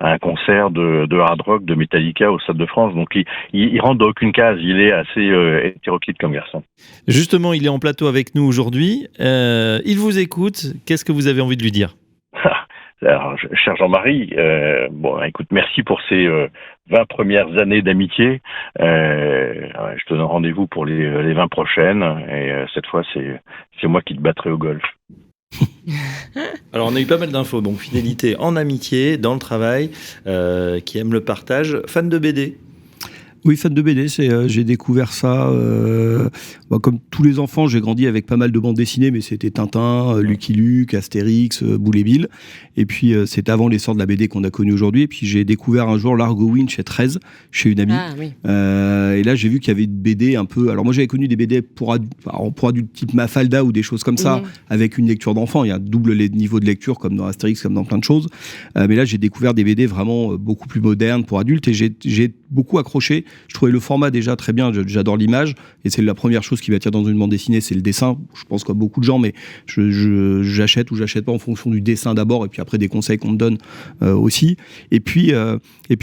à un concert de hard rock de Metallica au Stade de France. Donc il rentre dans aucune case, il est assez hétéroclite comme garçon. Justement, il est en plateau avec nous aujourd'hui, il vous écoute, qu'est-ce que vous avez envie de lui dire ? Alors, cher Jean-Marie, écoute, merci pour ces 20 premières années d'amitié. Je te donne rendez-vous pour les 20 prochaines. Et cette fois, c'est moi qui te battrai au golf. Alors, on a eu pas mal d'infos. Donc, fidélité en amitié, dans le travail, qui aime le partage. Fan de BD? Oui, fan de BD, j'ai découvert ça comme tous les enfants. J'ai grandi avec pas mal de bandes dessinées, mais c'était Tintin, Lucky Luke, Astérix, Boule et Bill. Et puis c'était avant l'essor de la BD qu'on a connu aujourd'hui. Et puis j'ai découvert un jour l'Argowin chez 13, chez une amie. Ah, oui. Et là j'ai vu qu'il y avait une BD un peu. Alors moi j'avais connu des BD pour adultes type Mafalda ou des choses comme ça, avec une lecture d'enfant. Il y a un double niveau de lecture comme dans Astérix, comme dans plein de choses. Mais là j'ai découvert des BD vraiment beaucoup plus modernes pour adultes et j'ai beaucoup accroché. Je trouvais le format déjà très bien, j'adore l'image, et c'est la première chose qui m'attire dans une bande dessinée, c'est le dessin. Je pense comme beaucoup de gens, mais j'achète ou j'achète pas en fonction du dessin d'abord, et puis après des conseils qu'on me donne aussi. Et puis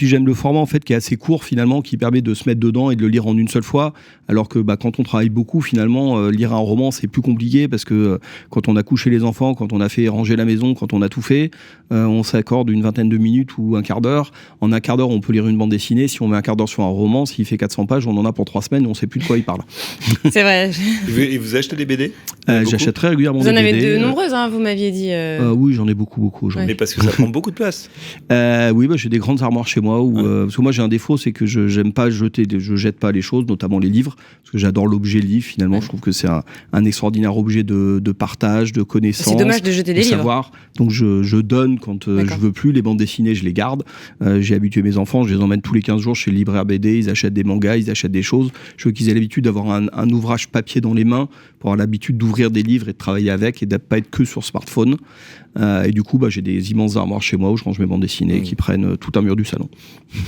j'aime le format en fait qui est assez court finalement, qui permet de se mettre dedans et de le lire en une seule fois, alors que quand on travaille beaucoup finalement, lire un roman c'est plus compliqué parce que quand on a couché les enfants, quand on a fait ranger la maison, quand on a tout fait, on s'accorde une vingtaine de minutes ou un quart d'heure. En un quart d'heure on peut lire une bande dessinée. Si on met un quart d'heure sur un roman, s'il fait 400 pages, on en a pour 3 semaines et on ne sait plus de quoi il parle. C'est vrai. Et vous achetez des BD? J'achète très régulièrement des BD. Vous en avez de nombreuses, vous m'aviez dit. Oui, j'en ai beaucoup. Mais parce que ça prend beaucoup de place. Oui, j'ai des grandes armoires chez moi. Parce que moi, j'ai un défaut, c'est que je n'aime pas jeter, je jette pas les choses, notamment les livres, parce que j'adore l'objet livre. Finalement, je trouve que c'est un extraordinaire objet de partage, de connaissance. C'est dommage de jeter des livres. Savoir. Donc, je donne quand je veux plus. Les bandes dessinées, je les garde. J'ai habitué mes enfants, je les emmène tous les 15 jours chez le libraire BD. Ils achètent des mangas, ils achètent des choses. Je veux qu'ils aient l'habitude d'avoir un ouvrage papier dans les mains, pour avoir l'habitude d'ouvrir des livres et de travailler avec et de ne pas être que sur smartphone. Et du coup, j'ai des immenses armoires chez moi où je range mes bandes dessinées qui prennent tout un mur du salon.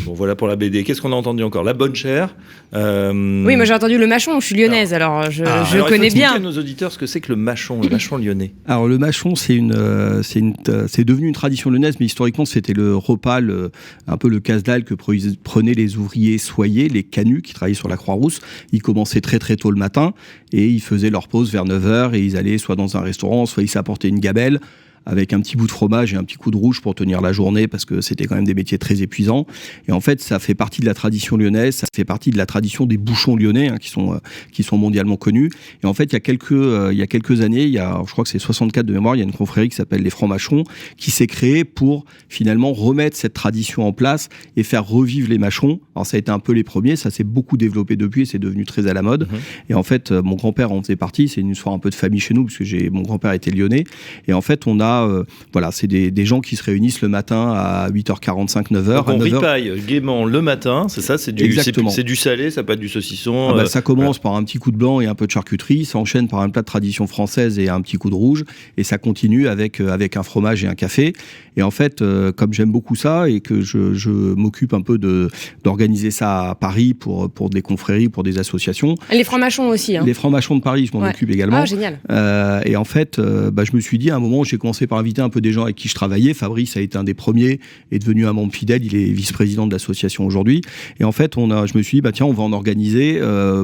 Bon, voilà pour la BD. Qu'est-ce qu'on a entendu encore? La bonne chère. Oui, moi j'ai entendu le Mâchon, je suis lyonnaise, alors je connais bien. Il faut à nos auditeurs ce que c'est que le Mâchon lyonnais. Alors le Mâchon, c'est devenu une tradition lyonnaise, mais historiquement c'était le repas, un peu le casse-dalle que prenaient les ouvriers soyers, les canuts qui travaillaient sur la Croix-Rousse. Ils commençaient très très tôt le matin et ils faisaient leur pause vers 9h et ils allaient soit dans un restaurant, soit ils s'apportaient une gabelle avec un petit bout de fromage et un petit coup de rouge pour tenir la journée, parce que c'était quand même des métiers très épuisants. Et en fait, ça fait partie de la tradition lyonnaise, ça fait partie de la tradition des bouchons lyonnais, qui sont mondialement connus. Et en fait, il y a quelques années, je crois que c'est 64 de mémoire, il y a une confrérie qui s'appelle les Francs-Mâchons, qui s'est créée pour finalement remettre cette tradition en place et faire revivre les mâchons. Alors ça a été un peu les premiers, ça s'est beaucoup développé depuis et c'est devenu très à la mode. Et en fait, mon grand-père en faisait partie, c'est une histoire un peu de famille chez nous, parce que mon grand-père était lyonnais. Et en fait, on a c'est des gens qui se réunissent le matin à 8h45, 9h. Donc on ripaille gaiement le matin, c'est ça, c'est du salé, ça peut être du saucisson. Ça commence par un petit coup de blanc et un peu de charcuterie, ça enchaîne par un plat de tradition française et un petit coup de rouge, et ça continue avec un fromage et un café. Et en fait, comme j'aime beaucoup ça et que je m'occupe un peu d'organiser ça à Paris pour des confréries, pour des associations. Les Francs-Mâchons aussi. Les Francs-Mâchons de Paris, je m'en occupe également. Ah, génial. Et en fait, je me suis dit à un moment, j'ai commencé par inviter un peu des gens avec qui je travaillais. Fabrice a été un des premiers, est devenu un membre fidèle, il est vice-président de l'association aujourd'hui. Et en fait, je me suis dit, tiens, on va en organiser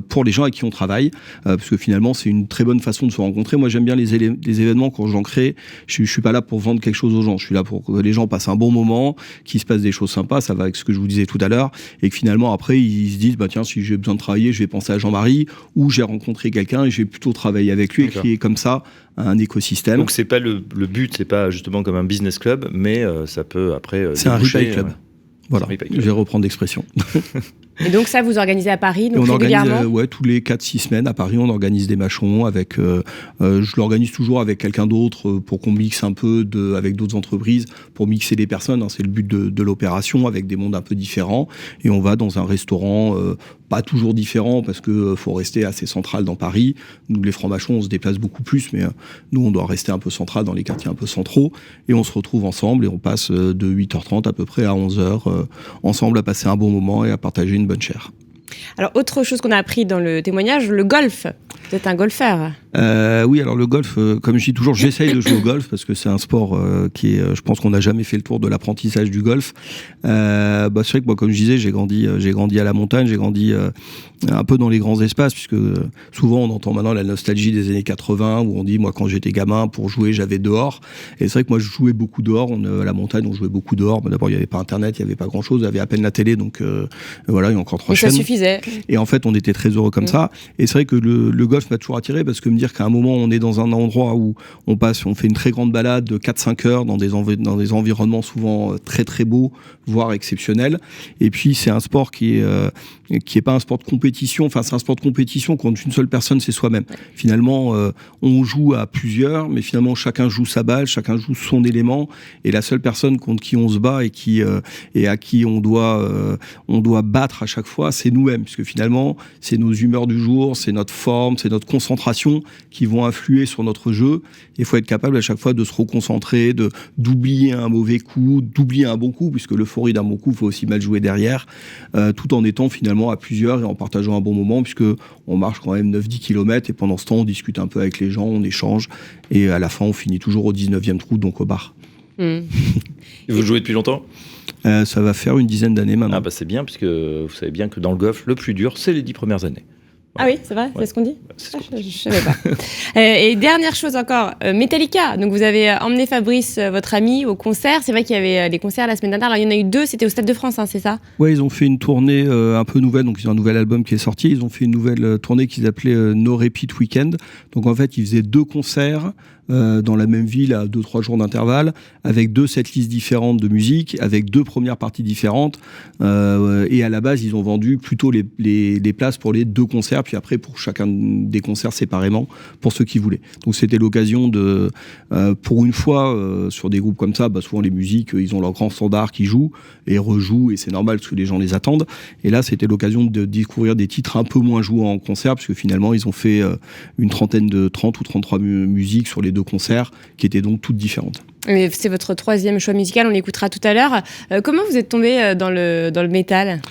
pour les gens avec qui on travaille, parce que finalement, c'est une très bonne façon de se rencontrer. Moi, j'aime bien les événements quand j'en crée. Je suis pas là pour vendre quelque chose aux gens, je suis là pour que les gens passent un bon moment, qu'il se passe des choses sympas, ça va avec ce que je vous disais tout à l'heure, et que finalement, après, ils se disent, tiens, si j'ai besoin de travailler, je vais penser à Jean-Marie, ou j'ai rencontré quelqu'un et je vais plutôt travailler avec lui et créer comme ça un écosystème. Donc c'est pas le but, c'est pas justement comme un business club, mais ça peut après c'est un ripaille club. Voilà, je vais reprendre l'expression. Et donc ça, vous organisez à Paris, donc on régulièrement organise, tous les 4-6 semaines à Paris, on organise des mâchons avec. Je l'organise toujours avec quelqu'un d'autre pour qu'on mixe un peu avec d'autres entreprises, pour mixer les personnes. C'est le but de l'opération, avec des mondes un peu différents. Et on va dans un restaurant pas toujours différent, parce que faut rester assez central dans Paris. Nous, les francs-mâchons, on se déplace beaucoup plus, mais nous, on doit rester un peu central dans les quartiers un peu centraux. Et on se retrouve ensemble et on passe de 8h30 à peu près à 11h ensemble à passer un bon moment et à partager une bonne chair. Alors, autre chose qu'on a appris dans le témoignage, le golf. Vous êtes un golfeur. Oui, alors le golf, comme je dis toujours, j'essaye de jouer au golf parce que c'est un sport qui est, je pense qu'on n'a jamais fait le tour de l'apprentissage du golf. C'est vrai que moi, comme je disais, j'ai grandi à la montagne, j'ai grandi un peu dans les grands espaces, puisque souvent on entend maintenant la nostalgie des années 80 où on dit, moi quand j'étais gamin, pour jouer j'avais dehors. Et c'est vrai que moi je jouais beaucoup dehors, à la montagne on jouait beaucoup dehors. D'abord il n'y avait pas internet, il n'y avait pas grand chose, il y avait à peine la télé, donc voilà, il y a encore 3 chaînes. Ça suffisait. Et en fait on était très heureux comme ça. Et c'est vrai que le golf m'a toujours attiré, parce que me dire qu'à un moment on est dans un endroit où on fait une très grande balade de 4-5 heures dans des environnements souvent très très beaux, voire exceptionnels. Et puis c'est un sport qui est pas un sport de compétition, enfin c'est un sport de compétition quand une seule personne c'est soi-même. Finalement on joue à plusieurs, mais finalement chacun joue sa balle, chacun joue son élément, et la seule personne contre qui on se bat et à qui on doit battre à chaque fois, c'est nous-mêmes, puisque finalement c'est nos humeurs du jour, c'est notre forme, c'est notre concentration qui vont influer sur notre jeu. Il faut être capable à chaque fois de se reconcentrer, d'oublier un mauvais coup, d'oublier un bon coup, puisque l'euphorie d'un bon coup, il faut aussi mal jouer derrière, tout en étant finalement à plusieurs et en partageant un bon moment, puisque on marche quand même 9-10 km, et pendant ce temps on discute un peu avec les gens, on échange, et à la fin on finit toujours au 19e trou, donc au bar. Et vous jouez depuis longtemps ? Ça va faire une dizaine d'années maintenant. Ah bah c'est bien, puisque vous savez bien que dans le golf, le plus dur, c'est les 10 premières années. Ah oui, c'est vrai, Ouais. c'est ce qu'on dit. C'est ce qu'on Je savais pas. Et dernière chose encore, Metallica. Donc vous avez emmené Fabrice, votre ami, au concert. C'est vrai qu'il y avait des concerts la semaine dernière. Alors il y en a eu 2, c'était au Stade de France, hein, c'est ça ? Ouais, ils ont fait une tournée un peu nouvelle, donc ils ont un nouvel album qui est sorti. Ils ont fait une nouvelle tournée qu'ils appelaient No Repeat Weekend. Donc en fait, ils faisaient 2 concerts dans la même ville à 2-3 jours d'intervalle, avec 2 setlists différentes de musique, avec 2 premières parties différentes. Et à la base, ils ont vendu plutôt les places pour les 2 concerts, puis après pour chacun des concerts séparément, pour ceux qui voulaient. Donc c'était l'occasion de, pour une fois, sur des groupes comme ça, souvent les musiques, ils ont leurs grands standards qui jouent et rejouent, et c'est normal parce que les gens les attendent. Et là, c'était l'occasion de découvrir des titres un peu moins joués en concert, parce que finalement, ils ont fait une trentaine de 30 ou 33 musiques sur les 2 concerts, qui étaient donc toutes différentes. Mais c'est votre 3e choix musical, on l'écoutera tout à l'heure. Comment vous êtes tombé dans le métal ?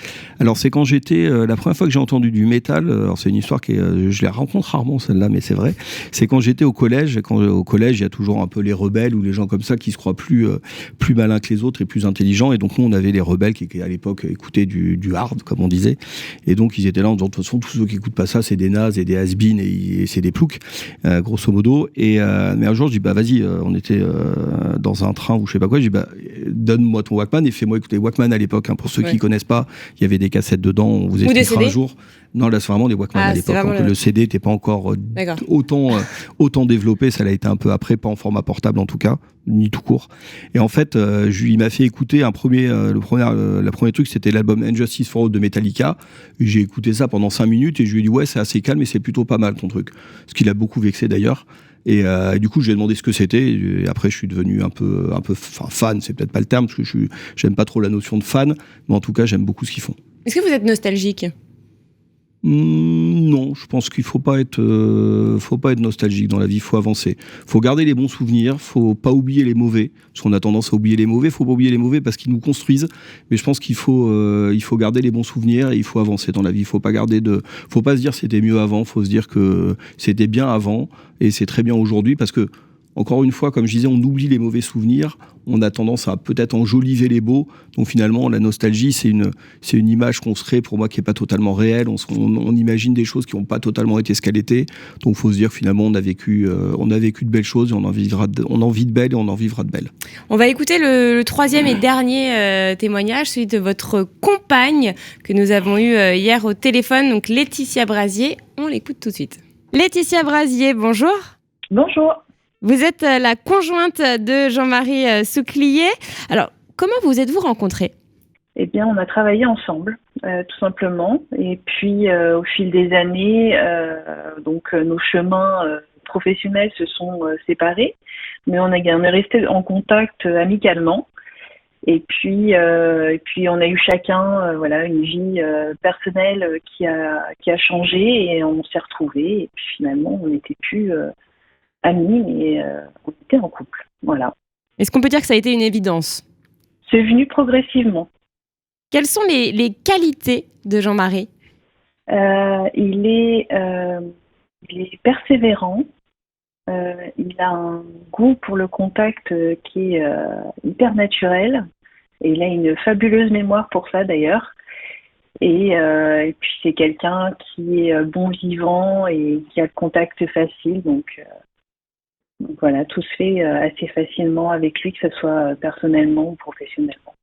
Alors c'est quand j'étais, la première fois que j'ai entendu du métal, alors c'est une histoire je la rencontre rarement celle-là, mais c'est vrai, c'est quand j'étais au collège. Et au collège, il y a toujours un peu les rebelles ou les gens comme ça qui se croient plus malins que les autres et plus intelligents. Et donc nous, on avait les rebelles qui à l'époque écoutaient du hard, comme on disait. Et donc ils étaient là en disant, de toute façon, tous ceux qui écoutent pas ça, c'est des nazes et des has-beens et c'est des ploucs, grosso modo. Mais un jour, je dis, vas-y, on était dans un train ou je sais pas quoi, je dis, donne-moi ton Walkman et fais-moi écouter Walkman à l'époque. Pour ceux qui connaissent pas, il y avait des cassettes dedans, on vous expliquera un jour. Non, là c'est vraiment des Walkman à l'époque. Donc, le CD n'était pas encore autant développé, ça l'a été un peu après, pas en format portable en tout cas, ni tout court. Et en fait, il m'a fait écouter le premier truc, c'était l'album Injustice for All de Metallica. J'ai écouté ça pendant 5 minutes et je lui ai dit, ouais, c'est assez calme et c'est plutôt pas mal ton truc. Ce qui l'a beaucoup vexé d'ailleurs. Et du coup, je lui ai demandé ce que c'était. Et après, je suis devenu un peu fan, c'est peut-être pas le terme, parce que j'aime pas trop la notion de fan, mais en tout cas, j'aime beaucoup ce qu'ils font. Est-ce que vous êtes nostalgique ? Non, je pense qu'il faut pas être nostalgique dans la vie. Il faut avancer. Faut garder les bons souvenirs. Faut pas oublier les mauvais, parce qu'on a tendance à oublier les mauvais. Faut pas oublier les mauvais parce qu'ils nous construisent. Mais je pense qu'il faut garder les bons souvenirs et il faut avancer dans la vie. Faut pas se dire c'était mieux avant. Faut se dire que c'était bien avant et c'est très bien aujourd'hui, parce que encore une fois, comme je disais, on oublie les mauvais souvenirs, on a tendance à peut-être enjoliver les beaux. Donc finalement, la nostalgie, c'est une image qu'on se crée, pour moi, qui n'est pas totalement réelle. On imagine des choses qui n'ont pas totalement été ce qu'elles étaient. Donc il faut se dire que finalement, on a vécu de belles choses, et on en vit de belles et on en vivra de belles. On va écouter le 3e et dernier témoignage, celui de votre compagne que nous avons eu hier au téléphone, donc Laetitia Brasier. On l'écoute tout de suite. Laetitia Brasier, bonjour. Bonjour. Vous êtes la conjointe de Jean-Marie Souclier. Alors, comment vous êtes-vous rencontrés ? Eh bien, on a travaillé ensemble, tout simplement. Et puis, au fil des années, nos chemins professionnels se sont séparés. Mais on est resté en contact amicalement. Et puis, on a eu chacun une vie personnelle qui a changé, et on s'est retrouvés. Et puis, finalement, on n'était plus amis, mais on était en couple. Voilà. Est-ce qu'on peut dire que ça a été une évidence ? C'est venu progressivement. Quelles sont les qualités de Jean-Marie ? Il est persévérant. Il a un goût pour le contact qui est hyper naturel. Et il a une fabuleuse mémoire pour ça d'ailleurs. Et puis c'est quelqu'un qui est bon vivant et qui a le contact facile. Donc voilà, tout se fait assez facilement avec lui, que ce soit personnellement ou professionnellement.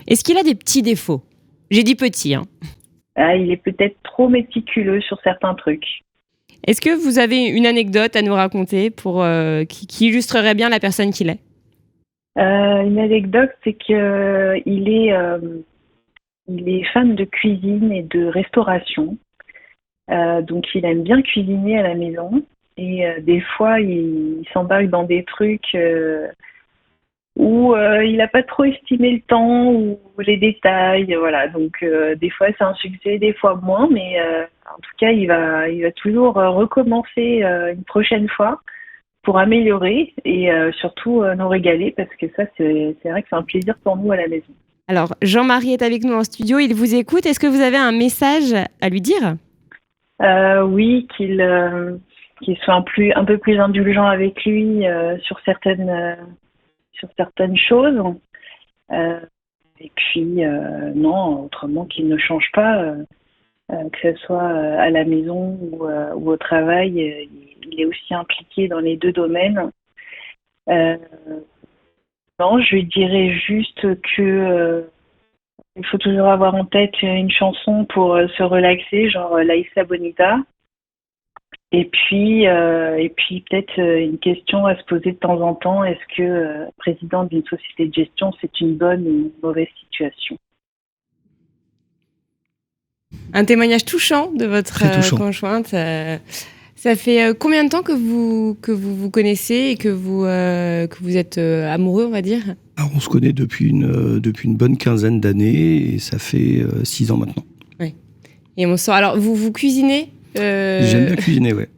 Est-ce qu'il a des petits défauts? J'ai dit petits, hein. Il est peut-être trop méticuleux sur certains trucs. Est-ce que vous avez une anecdote à nous raconter pour qui illustrerait bien la personne qu'il est? Une anecdote, c'est que il est fan de cuisine et de restauration. Donc il aime bien cuisiner à la maison. Et des fois, il s'embarque dans des trucs où il n'a pas trop estimé le temps ou les détails. Voilà. Donc des fois, c'est un succès, des fois moins. Mais en tout cas, il va toujours recommencer une prochaine fois pour améliorer et surtout nous régaler, parce que ça, c'est vrai que c'est un plaisir pour nous à la maison. Alors, Jean-Marie est avec nous en studio, il vous écoute. Est-ce que vous avez un message à lui dire? Oui, qu'il soit un peu plus indulgent avec lui sur certaines choses. Et puis, non, autrement qu'il ne change pas, que ce soit à la maison ou au travail. Il est aussi impliqué dans les deux domaines. Non, je lui dirais juste que il faut toujours avoir en tête une chanson pour se relaxer, genre Laïsa Bonita. Et puis peut-être une question à se poser de temps en temps, est-ce que président d'une société de gestion, c'est une bonne ou une mauvaise situation? Un témoignage touchant de votre conjointe. Ça fait combien de temps que vous connaissez et que vous êtes amoureux, on va dire? Alors, on se connaît depuis une bonne quinzaine d'années et ça fait 6 ans maintenant. Oui. Et on sent. Alors, vous cuisinez? J'aime bien cuisiner, ouais.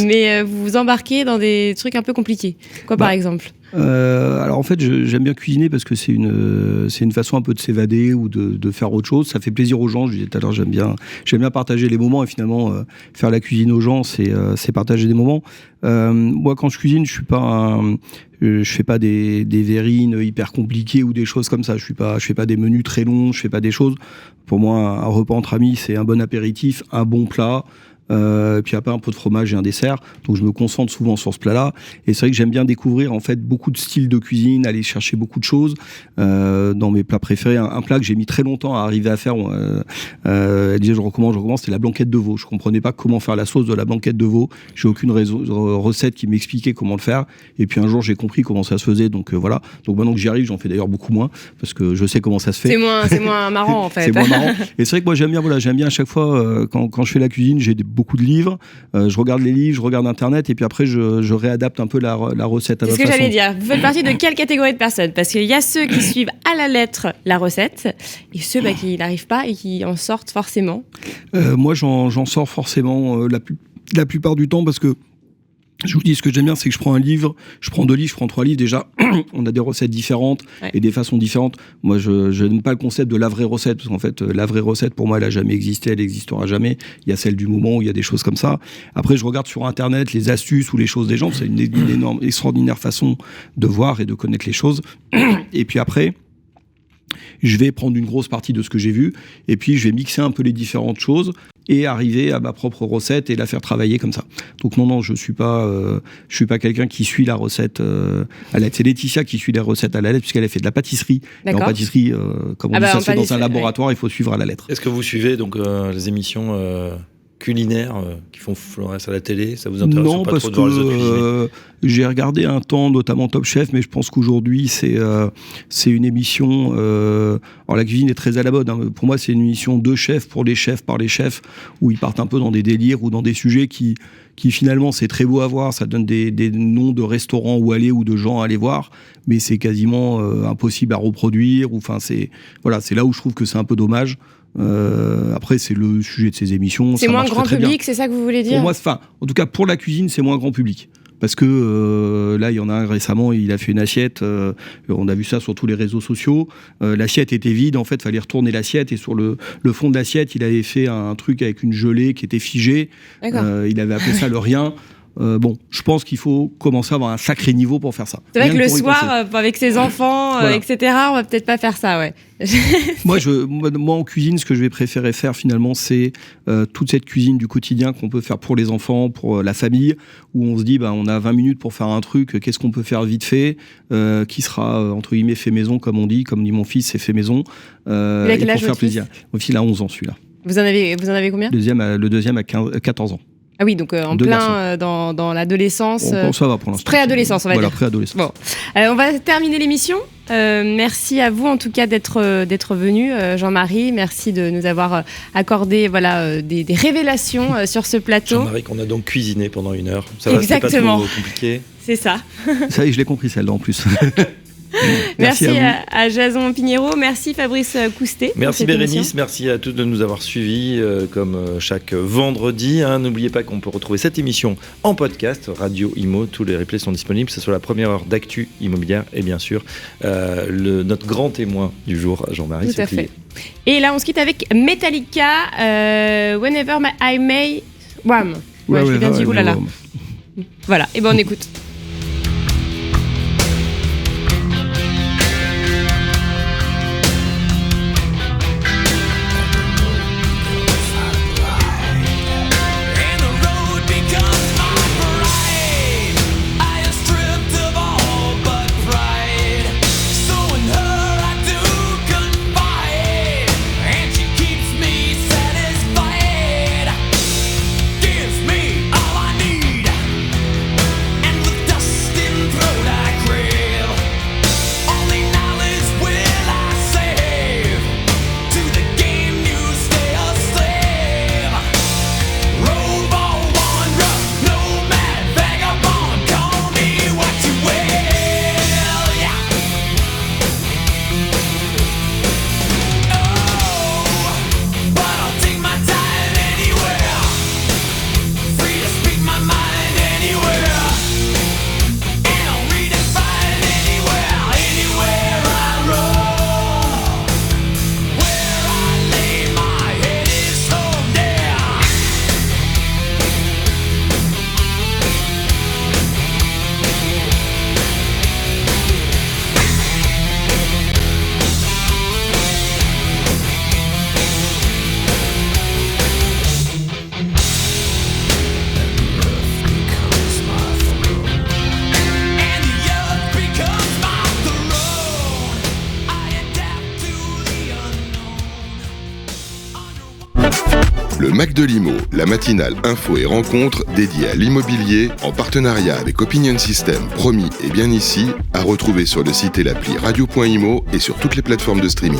Mais vous vous embarquez dans des trucs un peu compliqués. Quoi, par exemple? Alors en fait, j'aime bien cuisiner parce que c'est une façon un peu de s'évader ou de faire autre chose. Ça fait plaisir aux gens. Je disais tout à l'heure, j'aime bien partager les moments, et finalement faire la cuisine aux gens, c'est partager des moments. Moi, quand je cuisine, je fais pas des verrines hyper compliquées ou des choses comme ça. Je fais pas des menus très longs. Je fais pas des choses. Pour moi, un repas entre amis, c'est un bon apéritif, un bon plat. Puis après un peu de fromage et un dessert, donc je me concentre souvent sur ce plat-là, et c'est vrai que j'aime bien découvrir en fait beaucoup de styles de cuisine, aller chercher beaucoup de choses dans mes plats préférés. Un plat que j'ai mis très longtemps à arriver à faire, elle disait je recommence, c'était la blanquette de veau. Je comprenais pas comment faire la sauce de la blanquette de veau, j'ai aucune recette qui m'expliquait comment le faire, et puis un jour j'ai compris comment ça se faisait, donc voilà. Donc maintenant que j'y arrive, j'en fais d'ailleurs beaucoup moins parce que je sais comment ça se fait. C'est moins marrant en fait. C'est moins marrant, et c'est vrai que moi j'aime bien à chaque fois quand je fais la cuisine, j'ai beaucoup de livres, je regarde les livres, je regarde internet, et puis après je réadapte un peu la recette à ma façon. C'est ce que j'allais dire. Vous faites partie de quelle catégorie de personnes? Parce qu'il y a ceux qui suivent à la lettre la recette et ceux qui n'arrivent pas et qui en sortent forcément. Moi j'en sors forcément la plupart du temps, parce que je vous dis, ce que j'aime bien, c'est que je prends un livre, je prends 2 livres, je prends 3 livres. Déjà, on a des recettes différentes et des façons différentes. Moi, je n'aime pas le concept de la vraie recette, parce qu'en fait, la vraie recette, pour moi, elle n'a jamais existé, elle n'existera jamais. Il y a celle du moment où il y a des choses comme ça. Après, je regarde sur Internet les astuces ou les choses des gens. C'est une énorme, extraordinaire façon de voir et de connaître les choses. Et puis après, je vais prendre une grosse partie de ce que j'ai vu, et puis je vais mixer un peu les différentes choses et arriver à ma propre recette et la faire travailler comme ça. Donc non, je suis pas quelqu'un qui suit la recette à la lettre. C'est Laetitia qui suit les recettes à la lettre, puisqu'elle a fait de la pâtisserie. D'accord. Et en pâtisserie, comme on dit, ça se fait dans un laboratoire, il faut suivre à la lettre. Est-ce que vous suivez donc les émissions culinaires qui font florès à la télé? Ça vous intéresse pas trop de voir les autres cuisiner? J'ai regardé un temps, notamment Top Chef, mais je pense qu'aujourd'hui c'est une émission. Alors la cuisine est très à la mode. Hein. Pour moi, c'est une émission de chefs pour les chefs par les chefs, où ils partent un peu dans des délires ou dans des sujets qui finalement c'est très beau à voir. Ça donne des noms de restaurants où aller ou de gens à aller voir, mais c'est quasiment impossible à reproduire. Enfin c'est là où je trouve que c'est un peu dommage. Après, c'est le sujet de ces émissions. C'est moins grand public, c'est ça que vous voulez dire? Pour moi, en tout cas, pour la cuisine, c'est moins grand public. parce que là, il y en a un récemment, il a fait une assiette, on a vu ça sur tous les réseaux sociaux, l'assiette était vide, en fait, il fallait retourner l'assiette, et sur le fond de l'assiette, il avait fait un truc avec une gelée qui était figée, il avait appelé ça le rien. Bon, je pense qu'il faut commencer à avoir un sacré niveau pour faire ça. C'est vrai que le soir, avec ses enfants, etc., on va peut-être pas faire ça, ouais. Moi, en cuisine, ce que je vais préférer faire finalement, c'est toute cette cuisine du quotidien qu'on peut faire pour les enfants, pour la famille, où on se dit, on a 20 minutes pour faire un truc, qu'est-ce qu'on peut faire vite fait, qui sera, entre guillemets, fait maison, comme dit mon fils, c'est fait maison, et pour faire plaisir. Mon fils, il a 11 ans, celui-là. Vous en avez combien ? Le deuxième a 14 ans. Ah oui, donc en plein dans l'adolescence. Ça va pour l'instant. Préadolescence, on va dire. Préadolescence. Bon, on va terminer l'émission. Merci à vous en tout cas d'être venu, Jean-Marie. Merci de nous avoir accordé des révélations sur ce plateau. Jean-Marie, qu'on a donc cuisiné pendant 1 heure. Ça va, c'était pas trop compliqué. C'est ça. Ça y est, je l'ai compris celle-là en plus. Merci à Jason Pignero, merci Fabrice Coustet. Merci Bérénice, merci à tous de nous avoir suivis comme chaque vendredi. N'oubliez pas qu'on peut retrouver cette émission en podcast, Radio Imo, tous les replays sont disponibles, que ce soit la première heure d'actu immobilière et bien sûr notre grand témoin du jour, Jean-Marie. Tout à fait. Et là on se quitte avec Metallica, Whenever I May... Wham. Ouais, je l'ai bien dit, oulala. Voilà, et on écoute. Le Mac de l'Imo, la matinale info et rencontre dédiée à l'immobilier en partenariat avec Opinion System, promis et bien ici, à retrouver sur le site et l'appli radio.imo et sur toutes les plateformes de streaming.